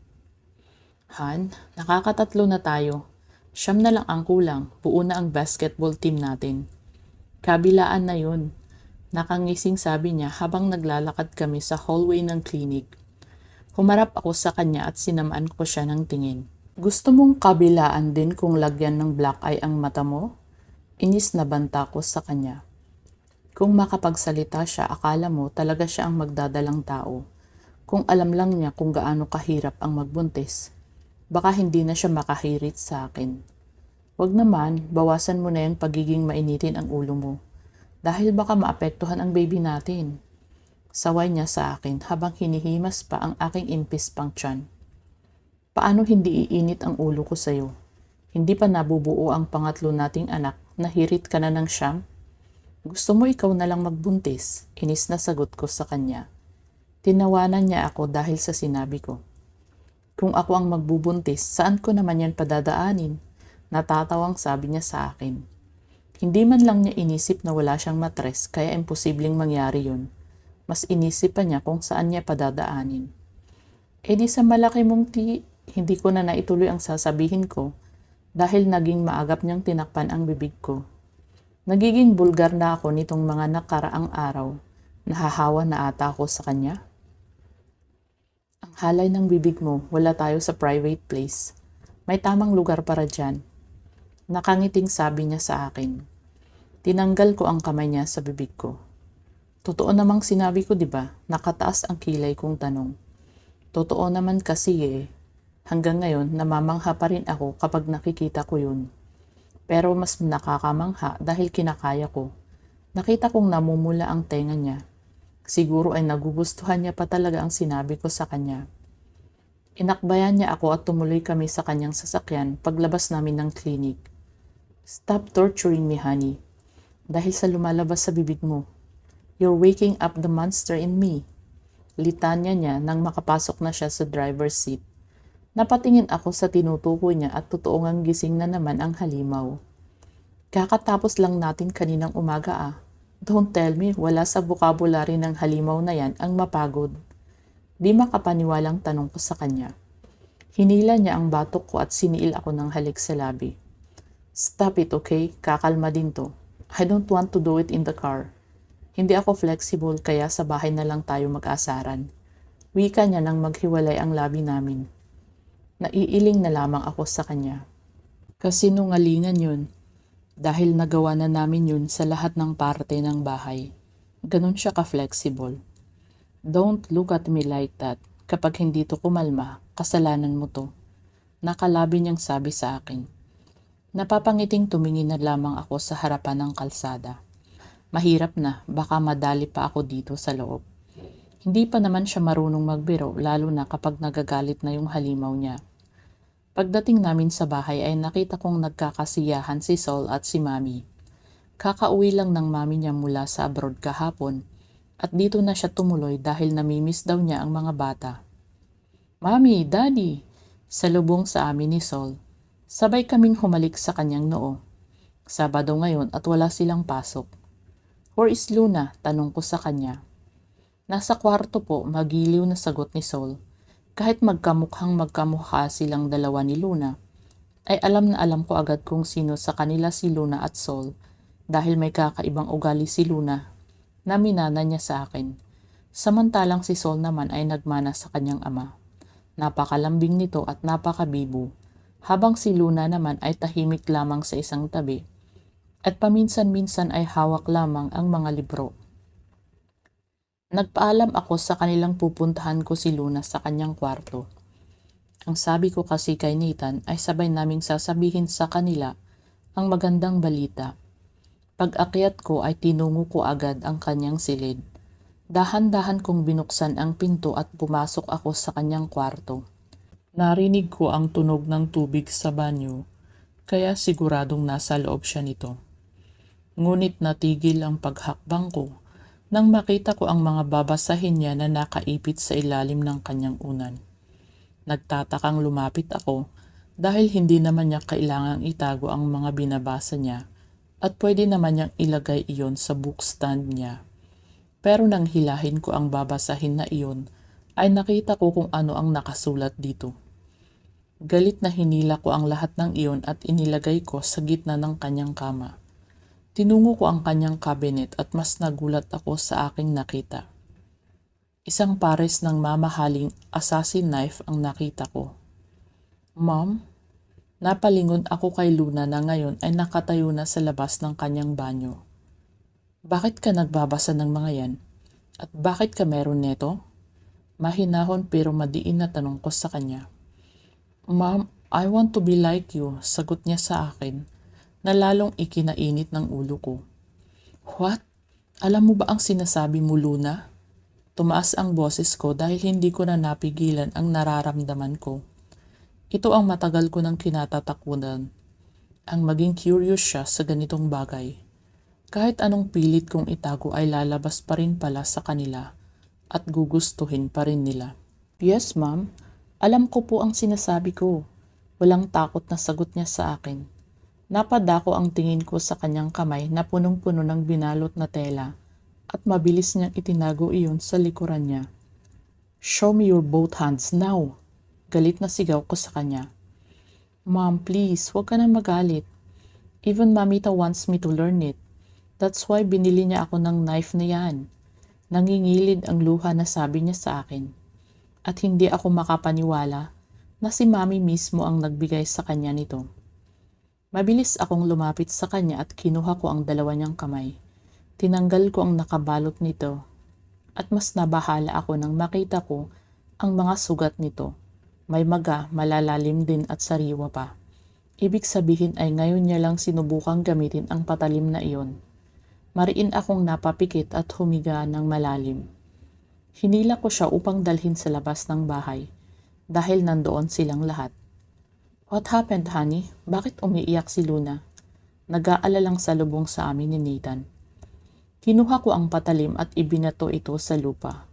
Han, nakakatatlo na tayo. 9 na lang ang kulang, buo na ang basketball team natin. Kabilaan na yun. Nakangising sabi niya habang naglalakad kami sa hallway ng clinic. Humarap ako sa kanya at sinamaan ko siya ng tingin. Gusto mong kabilaan din kung lagyan ng black eye ang mata mo? Inis na banta ko sa kanya. Kung makapagsalita siya, akala mo talaga siya ang magdadalang tao. Kung alam lang niya kung gaano kahirap ang magbuntis, baka hindi na siya makahirit sa akin. Wag naman, bawasan mo na yung pagiging mainitin ang ulo mo. Dahil baka maapektuhan ang baby natin. Saway niya sa akin habang hinihimas pa ang aking impis pang tiyan. Paano hindi iinit ang ulo ko sa'yo? Hindi pa nabubuo ang pangatlo nating anak, nahirit ka na ng siyam? Gusto mo ikaw na lang magbuntis? Inis na sagot ko sa kanya. Tinawanan niya ako dahil sa sinabi ko. Kung ako ang magbubuntis, saan ko naman yan padadaanin? Natatawang sabi niya sa akin. Hindi man lang niya inisip na wala siyang matres kaya imposibleng mangyari yun. Mas inisip pa niya kung saan niya padadaanin. E di sa malaki mong hindi ko na naituloy ang sasabihin ko dahil naging maagap niyang tinakpan ang bibig ko. Nagiging bulgar na ako nitong mga nakaraang araw. Nahahawa na ata ako sa kanya. Ang halay ng bibig mo, wala tayo sa private place. May tamang lugar para dyan. Nakangiting sabi niya sa akin. Tinanggal ko ang kamay niya sa bibig ko. Totoo namang sinabi ko, di ba? Nakataas ang kilay kong tanong. Totoo naman kasi hanggang ngayon namamangha pa rin ako kapag nakikita ko yun. Pero mas nakakamangha dahil kinakaya ko. Nakita kong namumula ang tenga niya. Siguro ay nagugustuhan niya pa talaga ang sinabi ko sa kanya. Inakbayan niya ako at tumuloy kami sa kanyang sasakyan paglabas namin ng klinik. Stop torturing me, honey. Dahil sa lumalabas sa bibig mo. You're waking up the monster in me. Litanya niya nang makapasok na siya sa driver's seat. Napatingin ako sa tinutukoy niya at totoo ngang gising na naman ang halimaw. Kakatapos lang natin kaninang umaga ah. Don't tell me wala sa vocabulary ng halimaw na yan ang mapagod. Di makapaniwalang tanong ko sa kanya. Hinila niya ang batok ko at siniil ako ng halik sa labi. Stop it, okay? Kakalma din to. I don't want to do it in the car. Hindi ako flexible kaya sa bahay na lang tayo mag-asaran. Wika niya nang maghiwalay ang labi namin. Naiiling na lamang ako sa kanya. Kasinungalingan yun. Dahil nagawa na namin yun sa lahat ng parte ng bahay. Ganon siya ka-flexible. Don't look at me like that. Kapag hindi to kumalma, kasalanan mo to. Nakalabi niyang sabi sa akin. Napapangiting tumingin na lamang ako sa harapan ng kalsada. Mahirap na, baka madali pa ako dito sa loob. Hindi pa naman siya marunong magbiro, lalo na kapag nagagalit na yung halimaw niya. Pagdating namin sa bahay ay nakita kong nagkakasiyahan si Sol at si Mami. Kakauwi lang ng mami niya mula sa abroad kahapon at dito na siya tumuloy dahil namimiss daw niya ang mga bata. Mami, Daddy, salubong sa amin ni Sol. Sabay kaming humalik sa kanyang noo. Sabado ngayon at wala silang pasok. Where is Luna? Tanong ko sa kanya. Nasa kwarto po, magiliw na sagot ni Sol. Kahit magkamukhang magkamukha silang dalawa ni Luna, ay alam na alam ko agad kung sino sa kanila si Luna at Sol dahil may kakaibang ugali si Luna na minana niya sa akin. Samantalang si Sol naman ay nagmana sa kanyang ama. Napakalambing nito at napakabibo. Habang si Luna naman ay tahimik lamang sa isang tabi at paminsan-minsan ay hawak lamang ang mga libro. Nagpaalam ako sa kanilang pupuntahan ko si Luna sa kanyang kwarto. Ang sabi ko kasi kay Nathan ay sabay naming sasabihin sa kanila ang magandang balita. Pag-akyat ko ay tinungo ko agad ang kanyang silid. Dahan-dahan kong binuksan ang pinto at pumasok ako sa kanyang kwarto. Narinig ko ang tunog ng tubig sa banyo, kaya siguradong nasa loob siya nito. Ngunit natigil ang paghakbang ko nang makita ko ang mga babasahin niya na nakaipit sa ilalim ng kanyang unan. Nagtatakang lumapit ako dahil hindi naman niya kailangang itago ang mga binabasa niya at pwede naman niyang ilagay iyon sa bookstand niya. Pero nang hilahin ko ang babasahin na iyon, ay nakita ko kung ano ang nakasulat dito. Galit na hinila ko ang lahat ng iyon at inilagay ko sa gitna ng kanyang kama. Tinungo ko ang kanyang cabinet at mas nagulat ako sa aking nakita. Isang pares ng mamahaling assassin knife ang nakita ko. Mom, napalingon ako kay Luna na ngayon ay nakatayo na sa labas ng kanyang banyo. Bakit ka nagbabasa ng mga yan? At bakit ka meron neto? Mahinahon pero madiin na tanong ko sa kanya. Mom, I want to be like you, sagot niya sa akin, na lalong ikinainit ng ulo ko. What? Alam mo ba ang sinasabi mo, Luna? Tumaas ang boses ko dahil hindi ko na napigilan ang nararamdaman ko. Ito ang matagal ko nang kinatatakutan, ang maging curious siya sa ganitong bagay. Kahit anong pilit kong itago ay lalabas pa rin pala sa kanila at gugustuhin pa rin nila. Yes, ma'am. Alam ko po ang sinasabi ko. Walang takot na sagot niya sa akin. Napadako ang tingin ko sa kanyang kamay na punong-puno ng binalot na tela at mabilis niyang itinago iyon sa likuran niya. "Show me your both hands now!" Galit na sigaw ko sa kanya. "Mom, please, huwag ka na magalit. Even Mamita wants me to learn it. That's why binili niya ako ng knife na yan." Nangingilid ang luha na sabi niya sa akin. At hindi ako makapaniwala na si Mami mismo ang nagbigay sa kanya nito. Mabilis akong lumapit sa kanya at kinuha ko ang dalawa niyang kamay. Tinanggal ko ang nakabalot nito at mas nabahala ako nang makita ko ang mga sugat nito. May maga, malalalim din at sariwa pa. Ibig sabihin ay ngayon niya lang sinubukang gamitin ang patalim na iyon. Mariin akong napapikit at humiga ng malalim. Hinila ko siya upang dalhin sa labas ng bahay dahil nandoon silang lahat. "What happened, honey? Bakit umiiyak si Luna?" Nag-aalalang salubong sa amin ni Nathan. Kinuha ko ang patalim at ibinato ito sa lupa.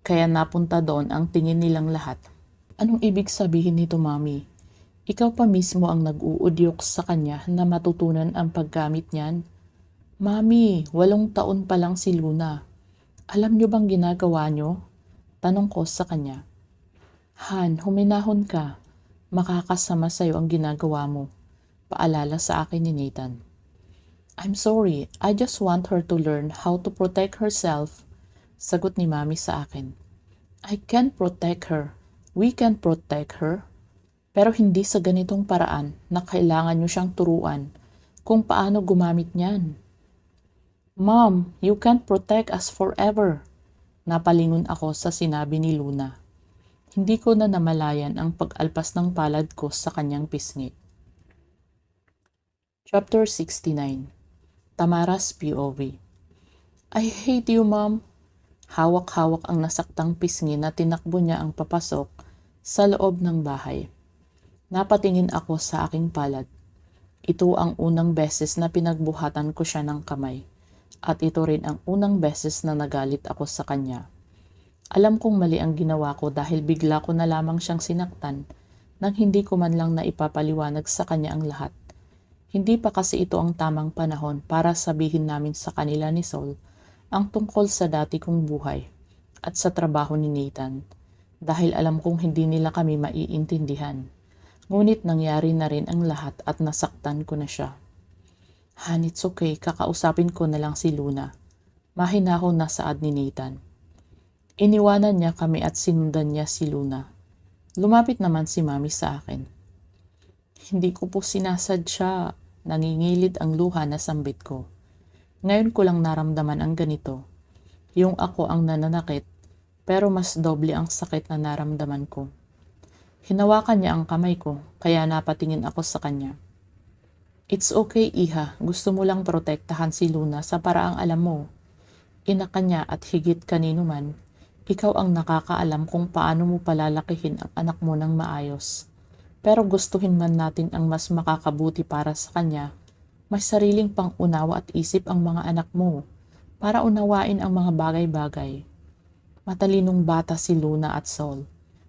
Kaya napunta doon ang tingin nilang lahat. "Anong ibig sabihin nito, Mami? Ikaw pa mismo ang nag-uudyok sa kanya na matutunan ang paggamit niyan." "Mami, 8 taon pa lang si Luna. Alam niyo bang ginagawa niyo?" Tanong ko sa kanya. "Han, huminahon ka. Makakasama sa'yo ang ginagawa mo." Paalala sa akin ni Nathan. "I'm sorry, I just want her to learn how to protect herself." Sagot ni Mami sa akin. "I can't protect her. We can protect her. Pero hindi sa ganitong paraan na kailangan niyo siyang turuan kung paano gumamit niyan." "Mom, you can't protect us forever." Napalingon ako sa sinabi ni Luna. Hindi ko na namalayan ang pag-alpas ng palad ko sa kanyang pisngi. Chapter 69. Tamara's POV. "I hate you, Mom." Hawak-hawak ang nasaktang pisngi na tinakbo niya ang papasok sa loob ng bahay. Napatingin ako sa aking palad. Ito ang unang beses na pinagbuhatan ko siya ng kamay. At ito rin ang unang beses na nagalit ako sa kanya. Alam kong mali ang ginawa ko dahil bigla ko na lamang siyang sinaktan nang hindi ko man lang naipapaliwanag sa kanya ang lahat. Hindi pa kasi ito ang tamang panahon para sabihin namin sa kanila ni Sol ang tungkol sa dati kong buhay at sa trabaho ni Nathan dahil alam kong hindi nila kami maiintindihan. Ngunit nangyari na rin ang lahat at nasaktan ko na siya. "Han, it's okay. Kakausapin ko na lang si Luna." Mahinahon na saad ni Nathan. Iniwanan niya kami at sinundan niya si Luna. Lumapit naman si Mami sa akin. "Hindi ko po sinasadya." Nangingilid ang luha na sambit ko. Ngayon ko lang naramdaman ang ganito. Yung ako ang nananakit, pero mas doble ang sakit na naramdaman ko. Hinawakan niya ang kamay ko, kaya napatingin ako sa kanya. "It's okay, Iha. Gusto mo lang protektahan si Luna sa paraang alam mo." Ina kanya at higit kanino man, ikaw ang nakakaalam kung paano mo palalakihin ang anak mo ng maayos. Pero gustuhin man natin ang mas makakabuti para sa kanya, may sariling pang-unawa at isip ang mga anak mo para unawain ang mga bagay-bagay. Matalinong bata si Luna at Sol.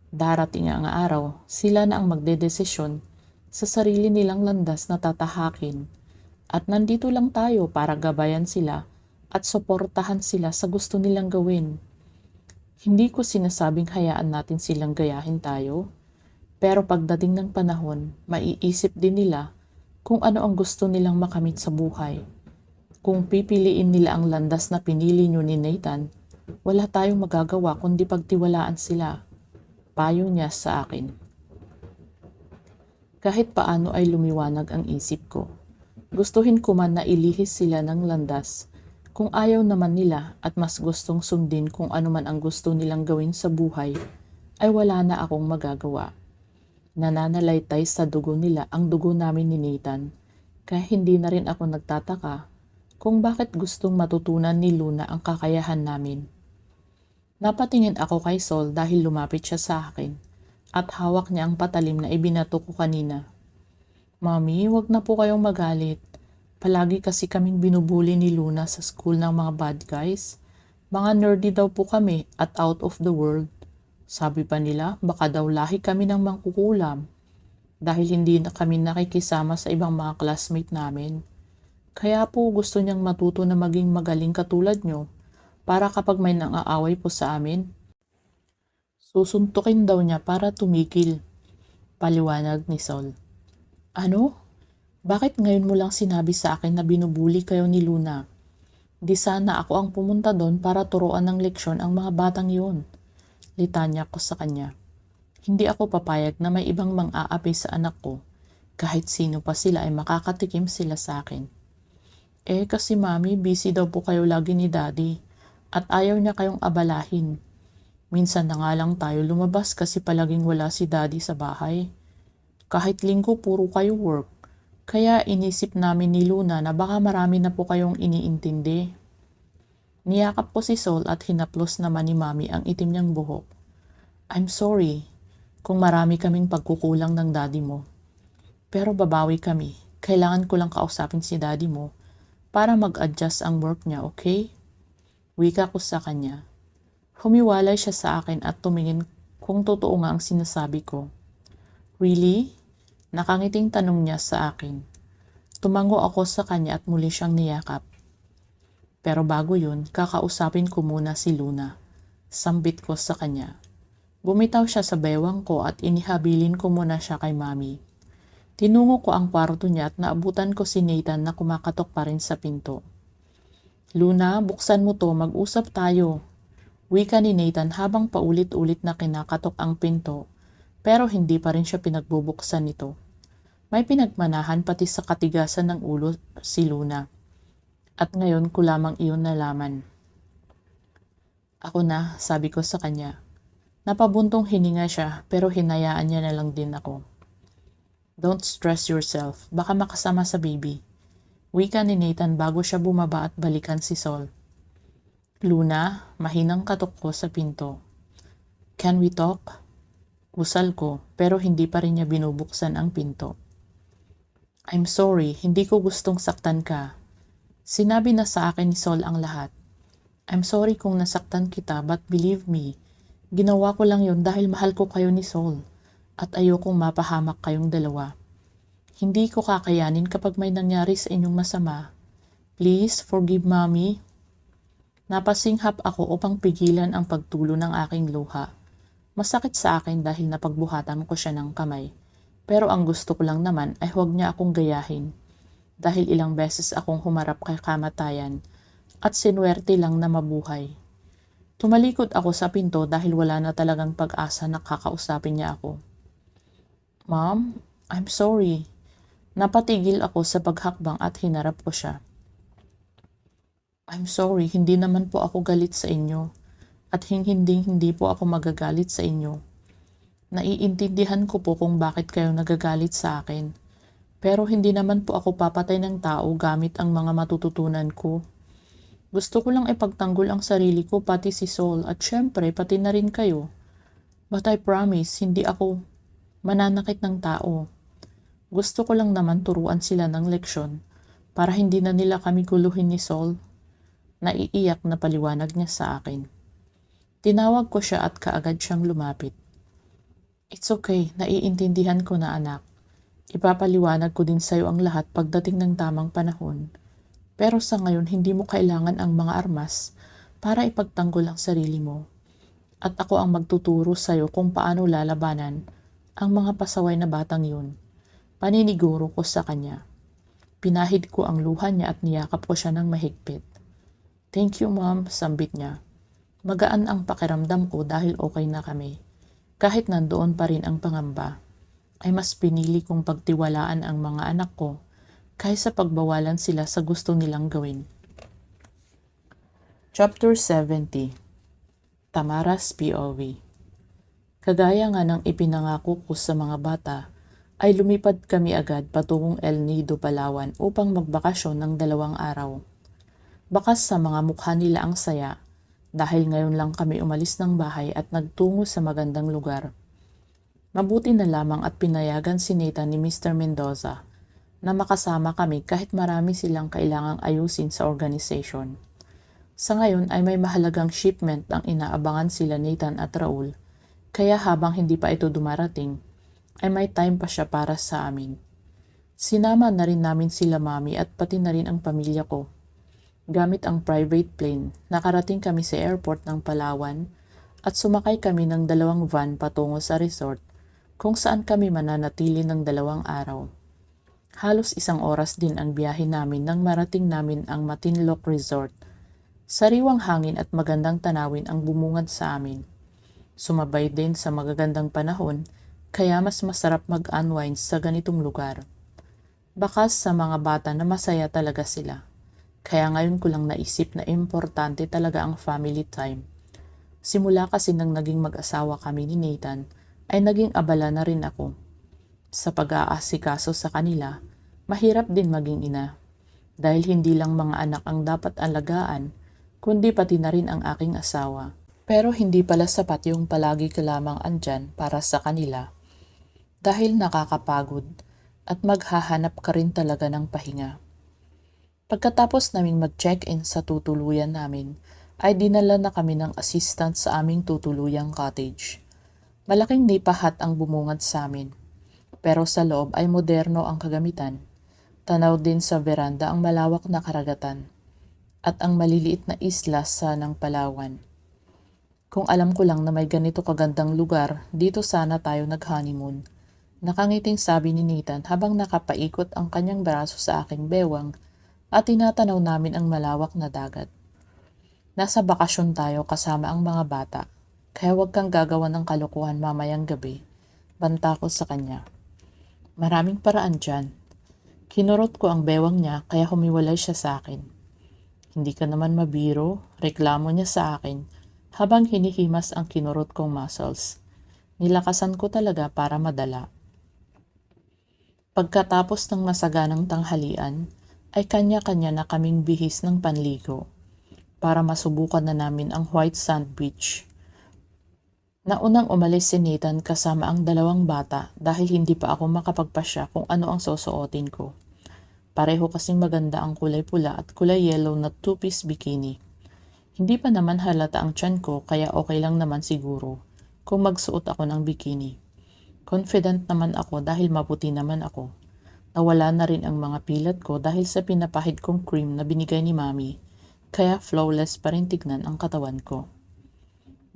Darating ang araw, sila na ang magdedesisyon sa sarili nilang landas na tatahakin. At nandito lang tayo para gabayan sila at suportahan sila sa gusto nilang gawin. Hindi ko sinasabing hayaan natin silang gayahin tayo, pero pagdating ng panahon, maiisip din nila kung ano ang gusto nilang makamit sa buhay. Kung pipiliin nila ang landas na pinili nyo ni Nathan, wala tayong magagawa kundi pagtiwalaan sila. Payo niya sa akin. Kahit paano ay lumiwanag ang isip ko. Gustuhin ko man na ilihis sila ng landas. Kung ayaw naman nila at mas gustong sundin kung ano man ang gusto nilang gawin sa buhay, ay wala na akong magagawa. Nananalaytay sa dugo nila ang dugo namin ni Nathan, kaya hindi na rin ako nagtataka kung bakit gustong matutunan ni Luna ang kakayahan namin. Napatingin ako kay Sol dahil lumapit siya sa akin at hawak niya ang patalim na ibinato ko kanina. "Mami, wag na po kayong magalit. Palagi kasi kaming binubuli ni Luna sa school ng mga bad guys. Mga nerdy daw po kami at out of the world. Sabi pa nila, baka daw lahi kami ng mangkukulam." dahil hindi na kami nakikisama sa ibang mga classmate namin. Kaya po gusto niyang matuto na maging magaling katulad niyo para kapag may nang-aaway po sa amin, susuntukin daw niya para tumigil, paliwanag ni Sol. Ano? Bakit ngayon mo lang sinabi sa akin na binubuli kayo ni Luna? Di sana ako ang pumunta doon para turuan ng leksyon ang mga batang yun. Litanya ko sa kanya. Hindi ako papayag na may ibang mang-aapi sa anak ko. Kahit sino pa sila ay makakatikim sila sa akin. Kasi mami, busy daw po kayo lagi ni daddy at ayaw niya kayong abalahin. Minsan na nga lang tayo lumabas kasi palaging wala si daddy sa bahay. Kahit linggo puro kayo work. Kaya inisip namin ni Luna na baka marami na po kayong iniintindi. Niyakap ko si Sol at hinaplos naman ni Mami ang itim niyang buhok. I'm sorry kung marami kaming pagkukulang ng daddy mo. Pero babawi kami. Kailangan ko lang kausapin si daddy mo para mag-adjust ang work niya, okay? Wika ko sa kanya. Humiwalay siya sa akin at tumingin kung totoo nga ang sinasabi ko. Really? Nakangiting tanong niya sa akin. Tumango ako sa kanya at muli siyang niyakap. Pero bago yun, kakausapin ko muna si Luna. Sambit ko sa kanya. Bumitaw siya sa bewang ko at inihabilin ko muna siya kay Mami. Tinungo ko ang kwarto niya at naabutan ko si Nathan na kumakatok pa rin sa pinto. Luna, buksan mo to, mag-usap tayo. Wika ni Nathan habang paulit-ulit na kinakatok ang pinto, pero hindi pa rin siya pinagbubuksan nito. May pinagmanahan pati sa katigasan ng ulo si Luna. At ngayon ko lamang iyon nalaman. Ako na, sabi ko sa kanya. Napabuntong hininga siya pero hinayaan niya na lang din ako. Don't stress yourself, baka makasama sa baby. Wika ni Nathan bago siya bumaba at balikan si Sol. Luna, mahinang katok ko sa pinto. Can we talk? Usal ko pero hindi pa rin niya binubuksan ang pinto. I'm sorry, hindi ko gustong saktan ka. Sinabi na sa akin ni Sol ang lahat. I'm sorry kung nasaktan kita but believe me, ginawa ko lang yon dahil mahal ko kayo ni Sol at ayokong mapahamak kayong dalawa. Hindi ko kakayanin kapag may nangyari sa inyong masama. Please forgive Mommy. Napasinghap ako upang pigilan ang pagtulo ng aking luha. Masakit sa akin dahil napagbuhatan ko siya ng kamay. Pero ang gusto ko lang naman ay huwag niya akong gayahin dahil ilang beses akong humarap kay kamatayan at sinuwerte lang na mabuhay. Tumalikod ako sa pinto dahil wala na talagang pag-asa na kakausapin niya ako. Mom, I'm sorry. Napatigil ako sa paghakbang at hinarap ko siya. I'm sorry, hindi naman po ako galit sa inyo at hindi po ako magagalit sa inyo. Naiintindihan ko po kung bakit kayo nagagalit sa akin. Pero hindi naman po ako papatay ng tao gamit ang mga matututunan ko. Gusto ko lang ipagtanggol ang sarili ko pati si Sol at syempre pati na rin kayo. But I promise, hindi ako mananakit ng tao. Gusto ko lang naman turuan sila ng leksyon para hindi na nila kami guluhin ni Sol. Naiiyak na paliwanag niya sa akin. Tinawag ko siya at kaagad siyang lumapit. It's okay, naiintindihan ko na anak. Ipapaliwanag ko din sa'yo ang lahat pagdating ng tamang panahon. Pero sa ngayon hindi mo kailangan ang mga armas para ipagtanggol ang sarili mo. At ako ang magtuturo sa'yo kung paano lalabanan ang mga pasaway na batang yun. Paniniguro ko sa kanya. Pinahid ko ang luha niya at niyakap ko siya ng mahigpit. Thank you mom, sambit niya. Magaan ang pakiramdam ko dahil okay na kami. Kahit nandoon pa rin ang pangamba, ay mas pinili kong pagtiwalaan ang mga anak ko kaysa pagbawalan sila sa gusto nilang gawin. Chapter 70. Tamara's POV. Kagaya nga ng ipinangako ko sa mga bata, ay lumipad kami agad patungong El Nido, Palawan upang magbakasyon ng 2 araw. Bakas sa mga mukha nila ang saya dahil ngayon lang kami umalis ng bahay at nagtungo sa magandang lugar. Mabuti na lamang at pinayagan si Nathan ni Mr. Mendoza na makasama kami kahit marami silang kailangang ayusin sa organization. Sa ngayon ay may mahalagang shipment ang inaabangan sila Nathan at Raul, kaya habang hindi pa ito dumarating, ay may time pa siya para sa amin. Sinama na rin namin sila mami at pati na rin ang pamilya ko. Gamit ang private plane, nakarating kami sa airport ng Palawan at sumakay kami ng 2 van patungo sa resort kung saan kami mananatili ng 2 araw. Halos 1 oras din ang biyahe namin nang marating namin ang Matinloc Resort. Sariwang hangin at magandang tanawin ang bumungad sa amin. Sumabay din sa magagandang panahon, kaya mas masarap mag-unwind sa ganitong lugar. Bakas sa mga bata na masaya talaga sila. Kaya ngayon ko lang naisip na importante talaga ang family time. Simula kasi nang naging mag-asawa kami ni Nathan, ay naging abala na rin ako. Sa pag-aasikaso sa kanila, mahirap din maging ina. Dahil hindi lang mga anak ang dapat alagaan, kundi pati na rin ang aking asawa. Pero hindi pala sapat yung palagi ka lamang andyan para sa kanila. Dahil nakakapagod at maghahanap ka rin talaga ng pahinga. Pagkatapos naming mag-check-in sa tutuluyan namin, ay dinala na kami ng assistant sa aming tutuluyang cottage. Malaking nipahat ang bumungad sa amin. Pero sa loob ay moderno ang kagamitan. Tanaw din sa veranda ang malawak na karagatan at ang maliliit na isla sa ng Palawan. Kung alam ko lang na may ganito kagandang lugar, dito sana tayo nag-honeymoon. Nakangiting sabi ni Nathan habang nakapaikot ang kanyang braso sa aking bewang at tinatanaw namin ang malawak na dagat. Nasa bakasyon tayo kasama ang mga bata, kaya huwag kang gagawa ng kalokohan mamayang gabi. Banta ko sa kanya. Maraming paraan dyan. Kinurot ko ang bewang niya kaya humiwalay siya sa akin. Hindi ka naman mabiro, reklamo niya sa akin habang hinihimas ang kinurot kong muscles. Nilakasan ko talaga para madala. Pagkatapos ng masaganang tanghalian, ay kanya-kanya na kaming bihis ng panligo para masubukan na namin ang white sand beach. Naunang umalis si Nathan kasama ang 2 bata dahil hindi pa ako makapagpasya kung ano ang susuotin ko. Pareho kasing maganda ang kulay pula at kulay yellow na 2-piece bikini. Hindi pa naman halata ang tiyan ko kaya okay lang naman siguro kung magsuot ako ng bikini. Confident naman ako dahil maputi naman ako. Nawala na rin ang mga pilat ko dahil sa pinapahid kong cream na binigay ni Mami, kaya flawless pa rin tignan ang katawan ko.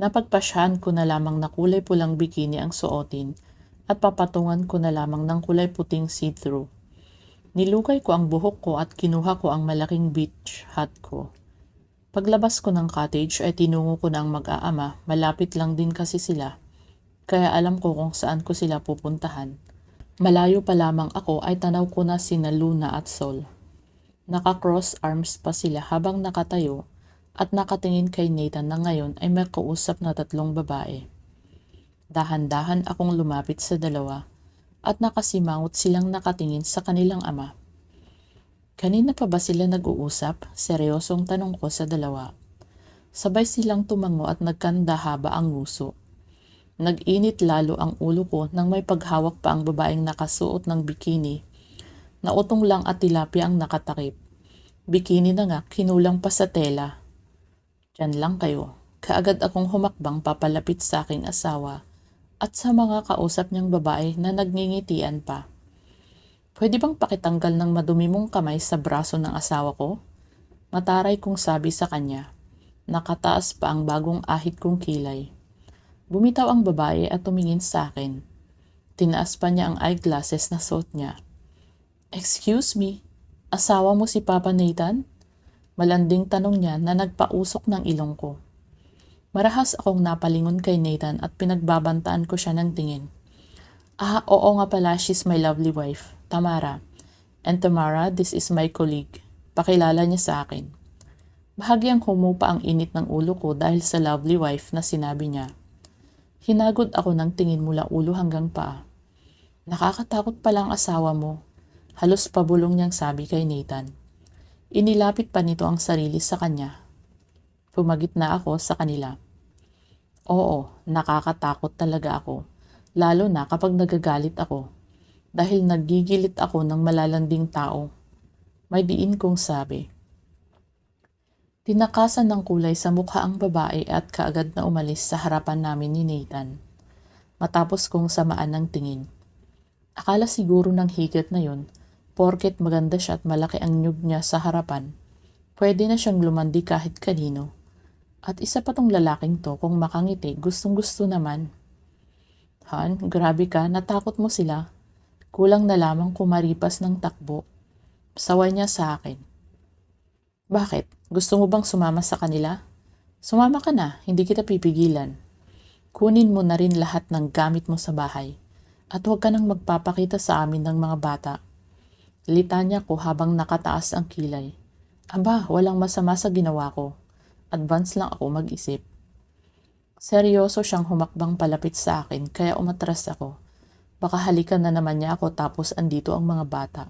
Napagpasyahan ko na lamang na kulay pulang bikini ang suotin at papatungan ko na lamang ng kulay puting see-through. Nilukay ko ang buhok ko at kinuha ko ang malaking beach hat ko. Paglabas ko ng cottage ay tinungo ko na ang mag-aama, malapit lang din kasi sila. Kaya alam ko kung saan ko sila pupuntahan. Malayo pa lamang ako ay tanaw ko na sina Luna at Sol. Naka-cross arms pa sila habang nakatayo at nakatingin kay Nathan na ngayon ay may kausap na 3 babae. Dahan-dahan akong lumapit sa 2 at nakasimangot silang nakatingin sa kanilang ama. Kanina pa ba sila nag-uusap? Seryosong tanong ko sa 2. Sabay silang tumango at nagkanda haba ang nguso. Nag-init lalo ang ulo ko nang may paghawak pa ang babaeng nakasuot ng bikini na utong lang at tilapia ang nakatakip. Bikini na nga, kinulang pa sa tela. Diyan lang kayo. Kaagad akong humakbang papalapit sa aking asawa at sa mga kausap niyang babae na nagngingitian pa. Pwede bang pakitanggal ng madumi mong kamay sa braso ng asawa ko? Mataray kong sabi sa kanya. Nakataas pa ang bagong ahit kong kilay. Bumitaw ang babae at tumingin sa akin. Tinaas pa niya ang eyeglasses na suot niya. Excuse me, asawa mo si Papa Nathan? Malanding tanong niya na nagpausok ng ilong ko. Marahas akong napalingon kay Nathan at pinagbabantaan ko siya ng tingin. Oo nga pala, she's my lovely wife, Tamara. And Tamara, this is my colleague. Pakilala niya sa akin. Bahagyang humupa ang init ng ulo ko dahil sa lovely wife na sinabi niya. Hinagod ako ng tingin mula ulo hanggang paa. Nakakatakot pala ang asawa mo. Halos pabulong niyang sabi kay Nathan. Inilapit pa nito ang sarili sa kanya. Pumagit na ako sa kanila. Oo, nakakatakot talaga ako. Lalo na kapag nagagalit ako. Dahil nagigilit ako ng malalanding tao. May diin kong sabi. Tinakasan ng kulay sa mukha ang babae at kaagad na umalis sa harapan namin ni Nathan. Matapos kong samaan ng tingin. Akala siguro ng higat na yun, porket maganda siya at malaki ang nyug niya sa harapan, pwede na siyang lumandi kahit kanino. At isa pa tong lalaking to, kung makangiti, gustong gusto naman. Han, grabe ka, natakot mo sila. Kulang na lamang kumaripas ng takbo. Saway niya sa akin. Bakit? Gusto mo bang sumama sa kanila? Sumama ka na, hindi kita pipigilan. Kunin mo na rin lahat ng gamit mo sa bahay. At huwag ka nang magpapakita sa amin ng mga bata. Litanya ko habang nakataas ang kilay. Aba, walang masama sa ginawa ko. Advance lang ako mag-isip. Seryoso siyang humakbang palapit sa akin kaya umatras ako. Baka halikan na naman niya ako tapos andito ang mga bata.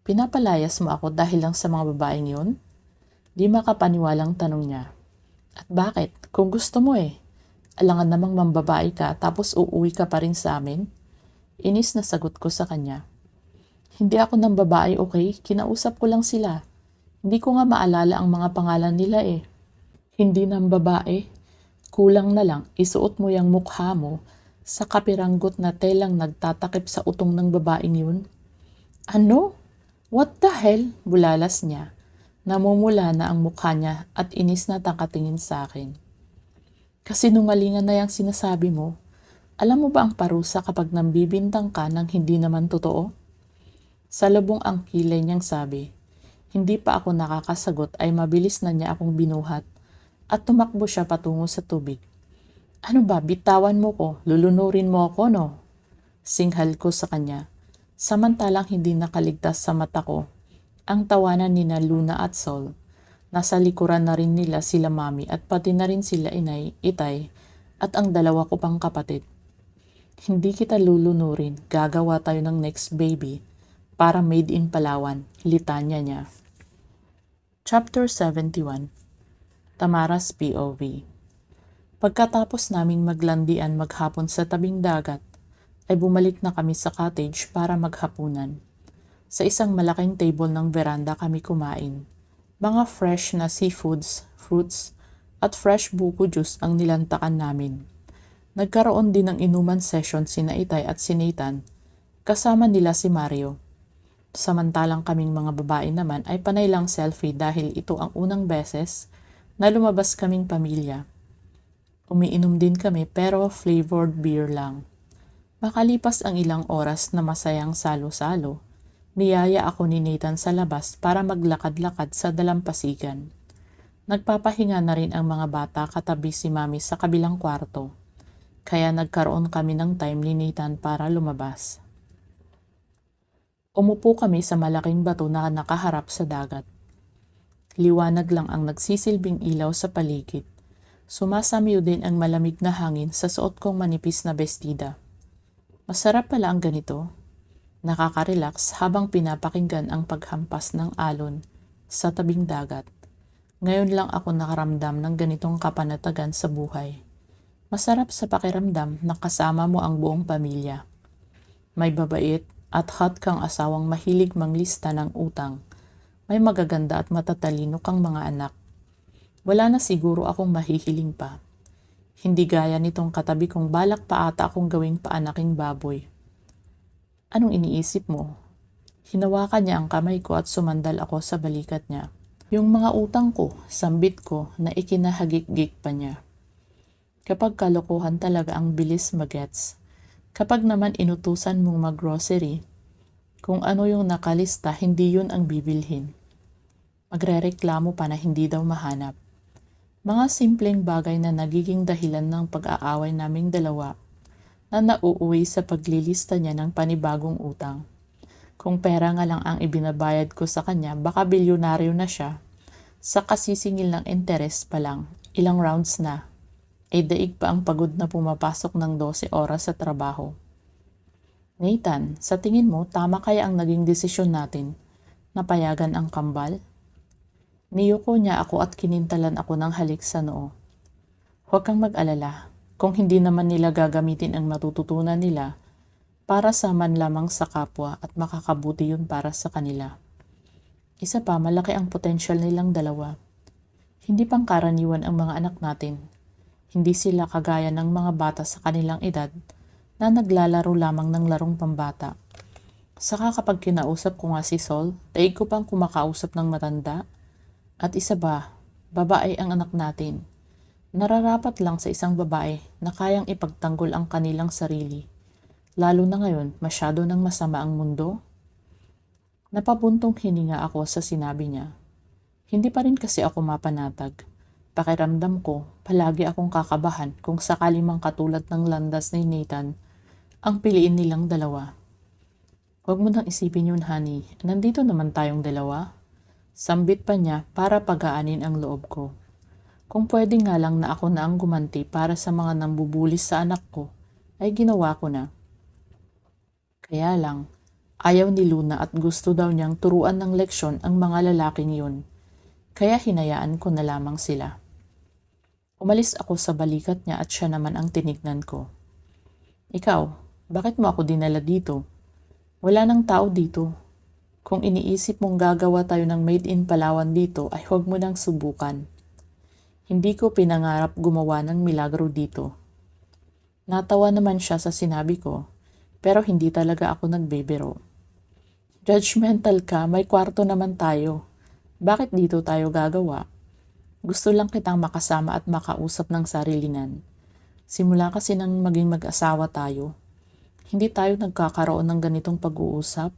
Pinapalayas mo ako dahil lang sa mga babaeng yun? Di makapaniwalang tanong niya. At bakit? Kung gusto mo eh. Alangan namang mambabae ka tapos uuwi ka pa rin sa amin? Inis na sagot ko sa kanya. Hindi ako ng babae, okay? Kinausap ko lang sila. Hindi ko nga maalala ang mga pangalan nila eh. Hindi ng babae. Kulang na lang, isuot mo yung mukha mo sa kapiranggot na telang nagtatakip sa utong ng babaeng yun. Ano? What the hell? Bulalas niya. Namumula na ang mukha niya at inis na takatingin sa akin. Kasinungalingan na yung sinasabi mo. Alam mo ba ang parusa kapag nambibintang ka ng hindi naman totoo? Salubong ang kilay niyang sabi. Hindi pa ako nakakasagot ay mabilis na niya akong binuhat at tumakbo siya patungo sa tubig. Ano ba, bitawan mo ko, lulunurin mo ako no? Singhal ko sa kanya. Samantalang hindi nakaligtas sa mata ko ang tawanan ni na Luna at Sol. Nasa likuran na rin nila sila mami at pati na rin sila inay, itay at ang dalawa ko pang kapatid. Hindi kita lulunurin, gagawa tayo ng next baby para made in Palawan, litanya niya. Chapter 71. Tamara's POV. Pagkatapos naming maglandian maghapon sa tabing dagat, ay bumalik na kami sa cottage para maghapunan. Sa isang malaking table ng veranda kami kumain. Mga fresh na seafoods, fruits, at fresh buko juice ang nilantakan namin. Nagkaroon din ng inuman session sina Itay at si Nathan, kasama nila si Mario. Samantalang kaming mga babae naman ay panay lang selfie dahil ito ang unang beses na lumabas kaming pamilya. Umiinom din kami pero flavored beer lang. Makalipas ang ilang oras na masayang salo-salo, niyaya ako ni Nathan sa labas para maglakad-lakad sa dalampasigan. Nagpapahinga na rin ang mga bata katabi si Mami sa kabilang kwarto, kaya nagkaroon kami ng time ni Nathan para lumabas. Umupo kami sa malaking bato na nakaharap sa dagat. Liwanag lang ang nagsisilbing ilaw sa paligid. Sumasamyo din ang malamig na hangin sa suot kong manipis na bestida. Masarap pala ang ganito. Nakaka-relax habang pinapakinggan ang paghampas ng alon sa tabing dagat. Ngayon lang ako nakaramdam ng ganitong kapanatagan sa buhay. Masarap sa pakiramdam na kasama mo ang buong pamilya. May babait at hot kang asawang mahilig manglista ng utang. May magaganda at matatalino kang mga anak. Wala na siguro akong mahihiling pa. Hindi gaya nitong katabi kong balak pa ata akong gawing paanaking baboy. Anong iniisip mo? Hinawakan niya ang kamay ko at sumandal ako sa balikat niya. Yung mga utang ko, sambit ko na ikinahagik-gik pa niya. Kapag kalokohan talaga ang bilis magets. Kapag naman inutusan mong mag-grocery, kung ano yung nakalista, hindi yun ang bibilhin. Magrereklamo pa na hindi daw mahanap. Mga simpleng bagay na nagiging dahilan ng pag-aaway naming dalawa na nauuwi sa paglilista niya ng panibagong utang. Kung pera nga lang ang ibinabayad ko sa kanya, baka bilyonaryo na siya. Sa kasisingil ng interes pa lang, ilang rounds na, ay daig pa ang pagod na pumapasok ng 12 oras sa trabaho. Nathan, sa tingin mo, tama kaya ang naging desisyon natin? Napayagan ang kambal? Niyuko niya ako at kinintalan ako ng halik sa noo. Huwag kang mag-alala. Kung hindi naman nila gagamitin ang matututunan nila para sa man lamang sa kapwa at makakabuti yun para sa kanila. Isa pa, malaki ang potensyal nilang dalawa. Hindi pangkaraniwan ang mga anak natin. Hindi sila kagaya ng mga bata sa kanilang edad na naglalaro lamang ng larong pambata. Saka kapag kinausap ko nga si Sol, daig ko pang kumakausap ng matanda. At isa ba, babae ang anak natin. Nararapat lang sa isang babae na kayang ipagtanggol ang kanilang sarili. Lalo na ngayon, masyado nang masama ang mundo. Napabuntong hininga ako sa sinabi niya. Hindi pa rin kasi ako mapanatag. Pakiramdam ko, palagi akong kakabahan kung sakali mang katulad ng landas ni Nathan ang piliin nilang dalawa. Huwag mo nang isipin yun, honey. Nandito naman tayong dalawa. Sambit pa niya para pagaanin ang loob ko. Kung pwede nga lang na ako na ang gumanti para sa mga nambubulis sa anak ko, ay ginawa ko na. Kaya lang, ayaw ni Luna at gusto daw niyang turuan ng leksyon ang mga lalaking yun. Kaya hinayaan ko na lamang sila. Umalis ako sa balikat niya at siya naman ang tinignan ko. Ikaw, bakit mo ako dinala dito? Wala nang tao dito. Kung iniisip mong gagawa tayo ng made in Palawan dito ay huwag mo nang subukan. Hindi ko pinangarap gumawa ng milagro dito. Natawa naman siya sa sinabi ko, pero hindi talaga ako nagbebiro. Judgmental ka, may kwarto naman tayo. Bakit dito tayo gagawa? Gusto lang kitang makasama at makausap ng sarilinan. Simula kasi nang maging mag-asawa tayo, hindi tayo nagkakaroon ng ganitong pag-uusap.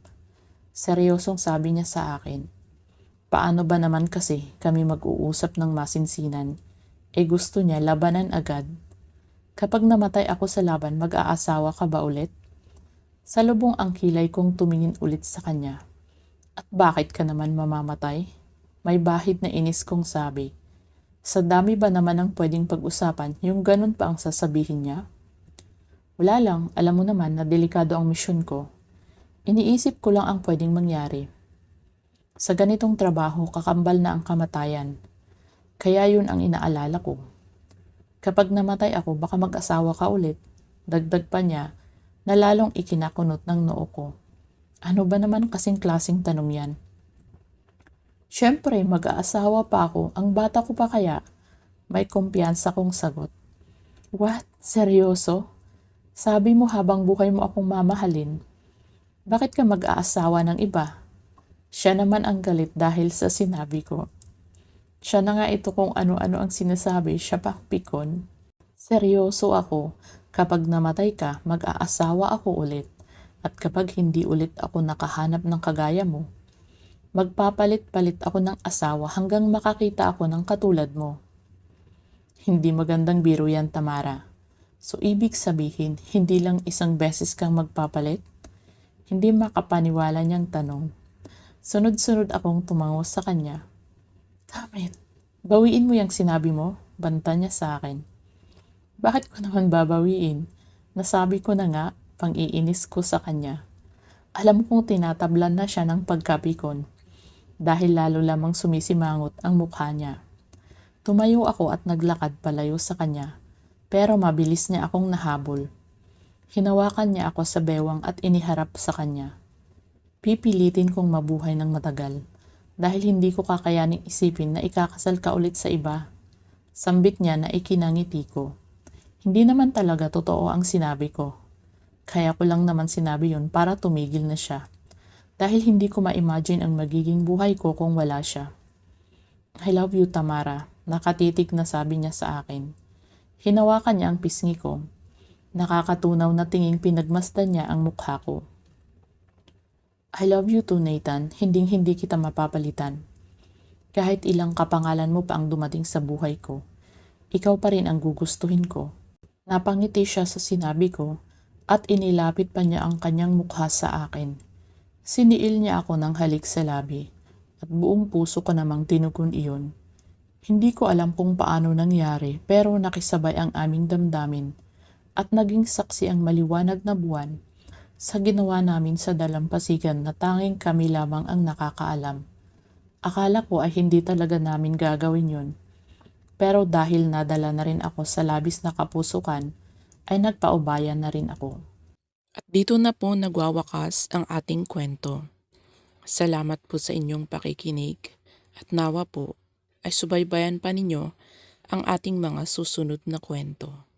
Seryosong sabi niya sa akin. Paano ba naman kasi kami mag-uusap ng masinsinan? Gusto niya labanan agad. Kapag namatay ako sa laban, mag-aasawa ka ba ulit? Salubong ang kilay kong tumingin ulit sa kanya. At bakit ka naman mamamatay? May bahid na inis kong sabi. Sa dami ba naman ang pwedeng pag-usapan, yung ganun pa ang sasabihin niya? Wala lang, alam mo naman na delikado ang misyon ko. Iniisip ko lang ang pwedeng mangyari. Sa ganitong trabaho, kakambal na ang kamatayan. Kaya yun ang inaalala ko. Kapag namatay ako, baka mag-asawa ka ulit. Dagdag pa niya na lalong ikinakunot ng noo ko. Ano ba naman kasing klaseng tanong yan? Siyempre, mag-aasawa pa ako. Ang bata ko pa kaya? May kumpiyansa kong sagot. What? Seryoso? Sabi mo habang buhay mo akong mamahalin. Bakit ka mag-aasawa ng iba? Siya naman ang galit dahil sa sinabi ko. Siya na nga ito kung ano-ano ang sinasabi, siya pa pikon. Seryoso ako, kapag namatay ka, mag-aasawa ako ulit. At kapag hindi ulit ako nakahanap ng kagaya mo, magpapalit-palit ako ng asawa hanggang makakita ako ng katulad mo. Hindi magandang biro yan, Tamara. So ibig sabihin, hindi lang isang beses kang magpapalit? Hindi makapaniwala niyang tanong. Sunod-sunod akong tumango sa kanya. Damn, bawiin mo yung sinabi mo, banta niya sa akin. Bakit ko naman babawiin? Nasabi ko na nga, pang-iinis ko sa kanya. Alam kong tinatablan na siya ng pagkapikon dahil lalo lamang sumisimangot ang mukha niya. Tumayo ako at naglakad palayo sa kanya, pero mabilis niya akong nahabol. Hinawakan niya ako sa bewang at iniharap sa kanya. Pipilitin kong mabuhay ng matagal dahil hindi ko kakayaning isipin na ikakasal ka ulit sa iba. Sambit niya na ikinangiti ko. Hindi naman talaga totoo ang sinabi ko. Kaya ko lang naman sinabi yun para tumigil na siya. Dahil hindi ko ma-imagine ang magiging buhay ko kung wala siya. I love you, Tamara. Nakatitig na sabi niya sa akin. Hinawakan niya ang pisngi ko. Nakakatunaw na tinging pinagmasdan niya ang mukha ko. I love you too, Nathan. Hinding-hindi kita mapapalitan. Kahit ilang kapangalan mo pa ang dumating sa buhay ko, ikaw pa rin ang gugustuhin ko. Napangiti siya sa sinabi ko at inilapit pa niya ang kanyang mukha sa akin. Siniil niya ako ng halik sa labi at buong puso ko namang tinugon iyon. Hindi ko alam kung paano nangyari pero nakisabay ang aming damdamin at naging saksi ang maliwanag na buwan sa ginawa namin sa dalampasigan na tanging kami lamang ang nakakaalam. Akala ko ay hindi talaga namin gagawin yun. Pero dahil nadala na rin ako sa labis na kapusukan, ay nagpaubayan na rin ako. At dito na po nagwawakas ang ating kwento. Salamat po sa inyong pakikinig at nawa po ay subaybayan pa ninyo ang ating mga susunod na kwento.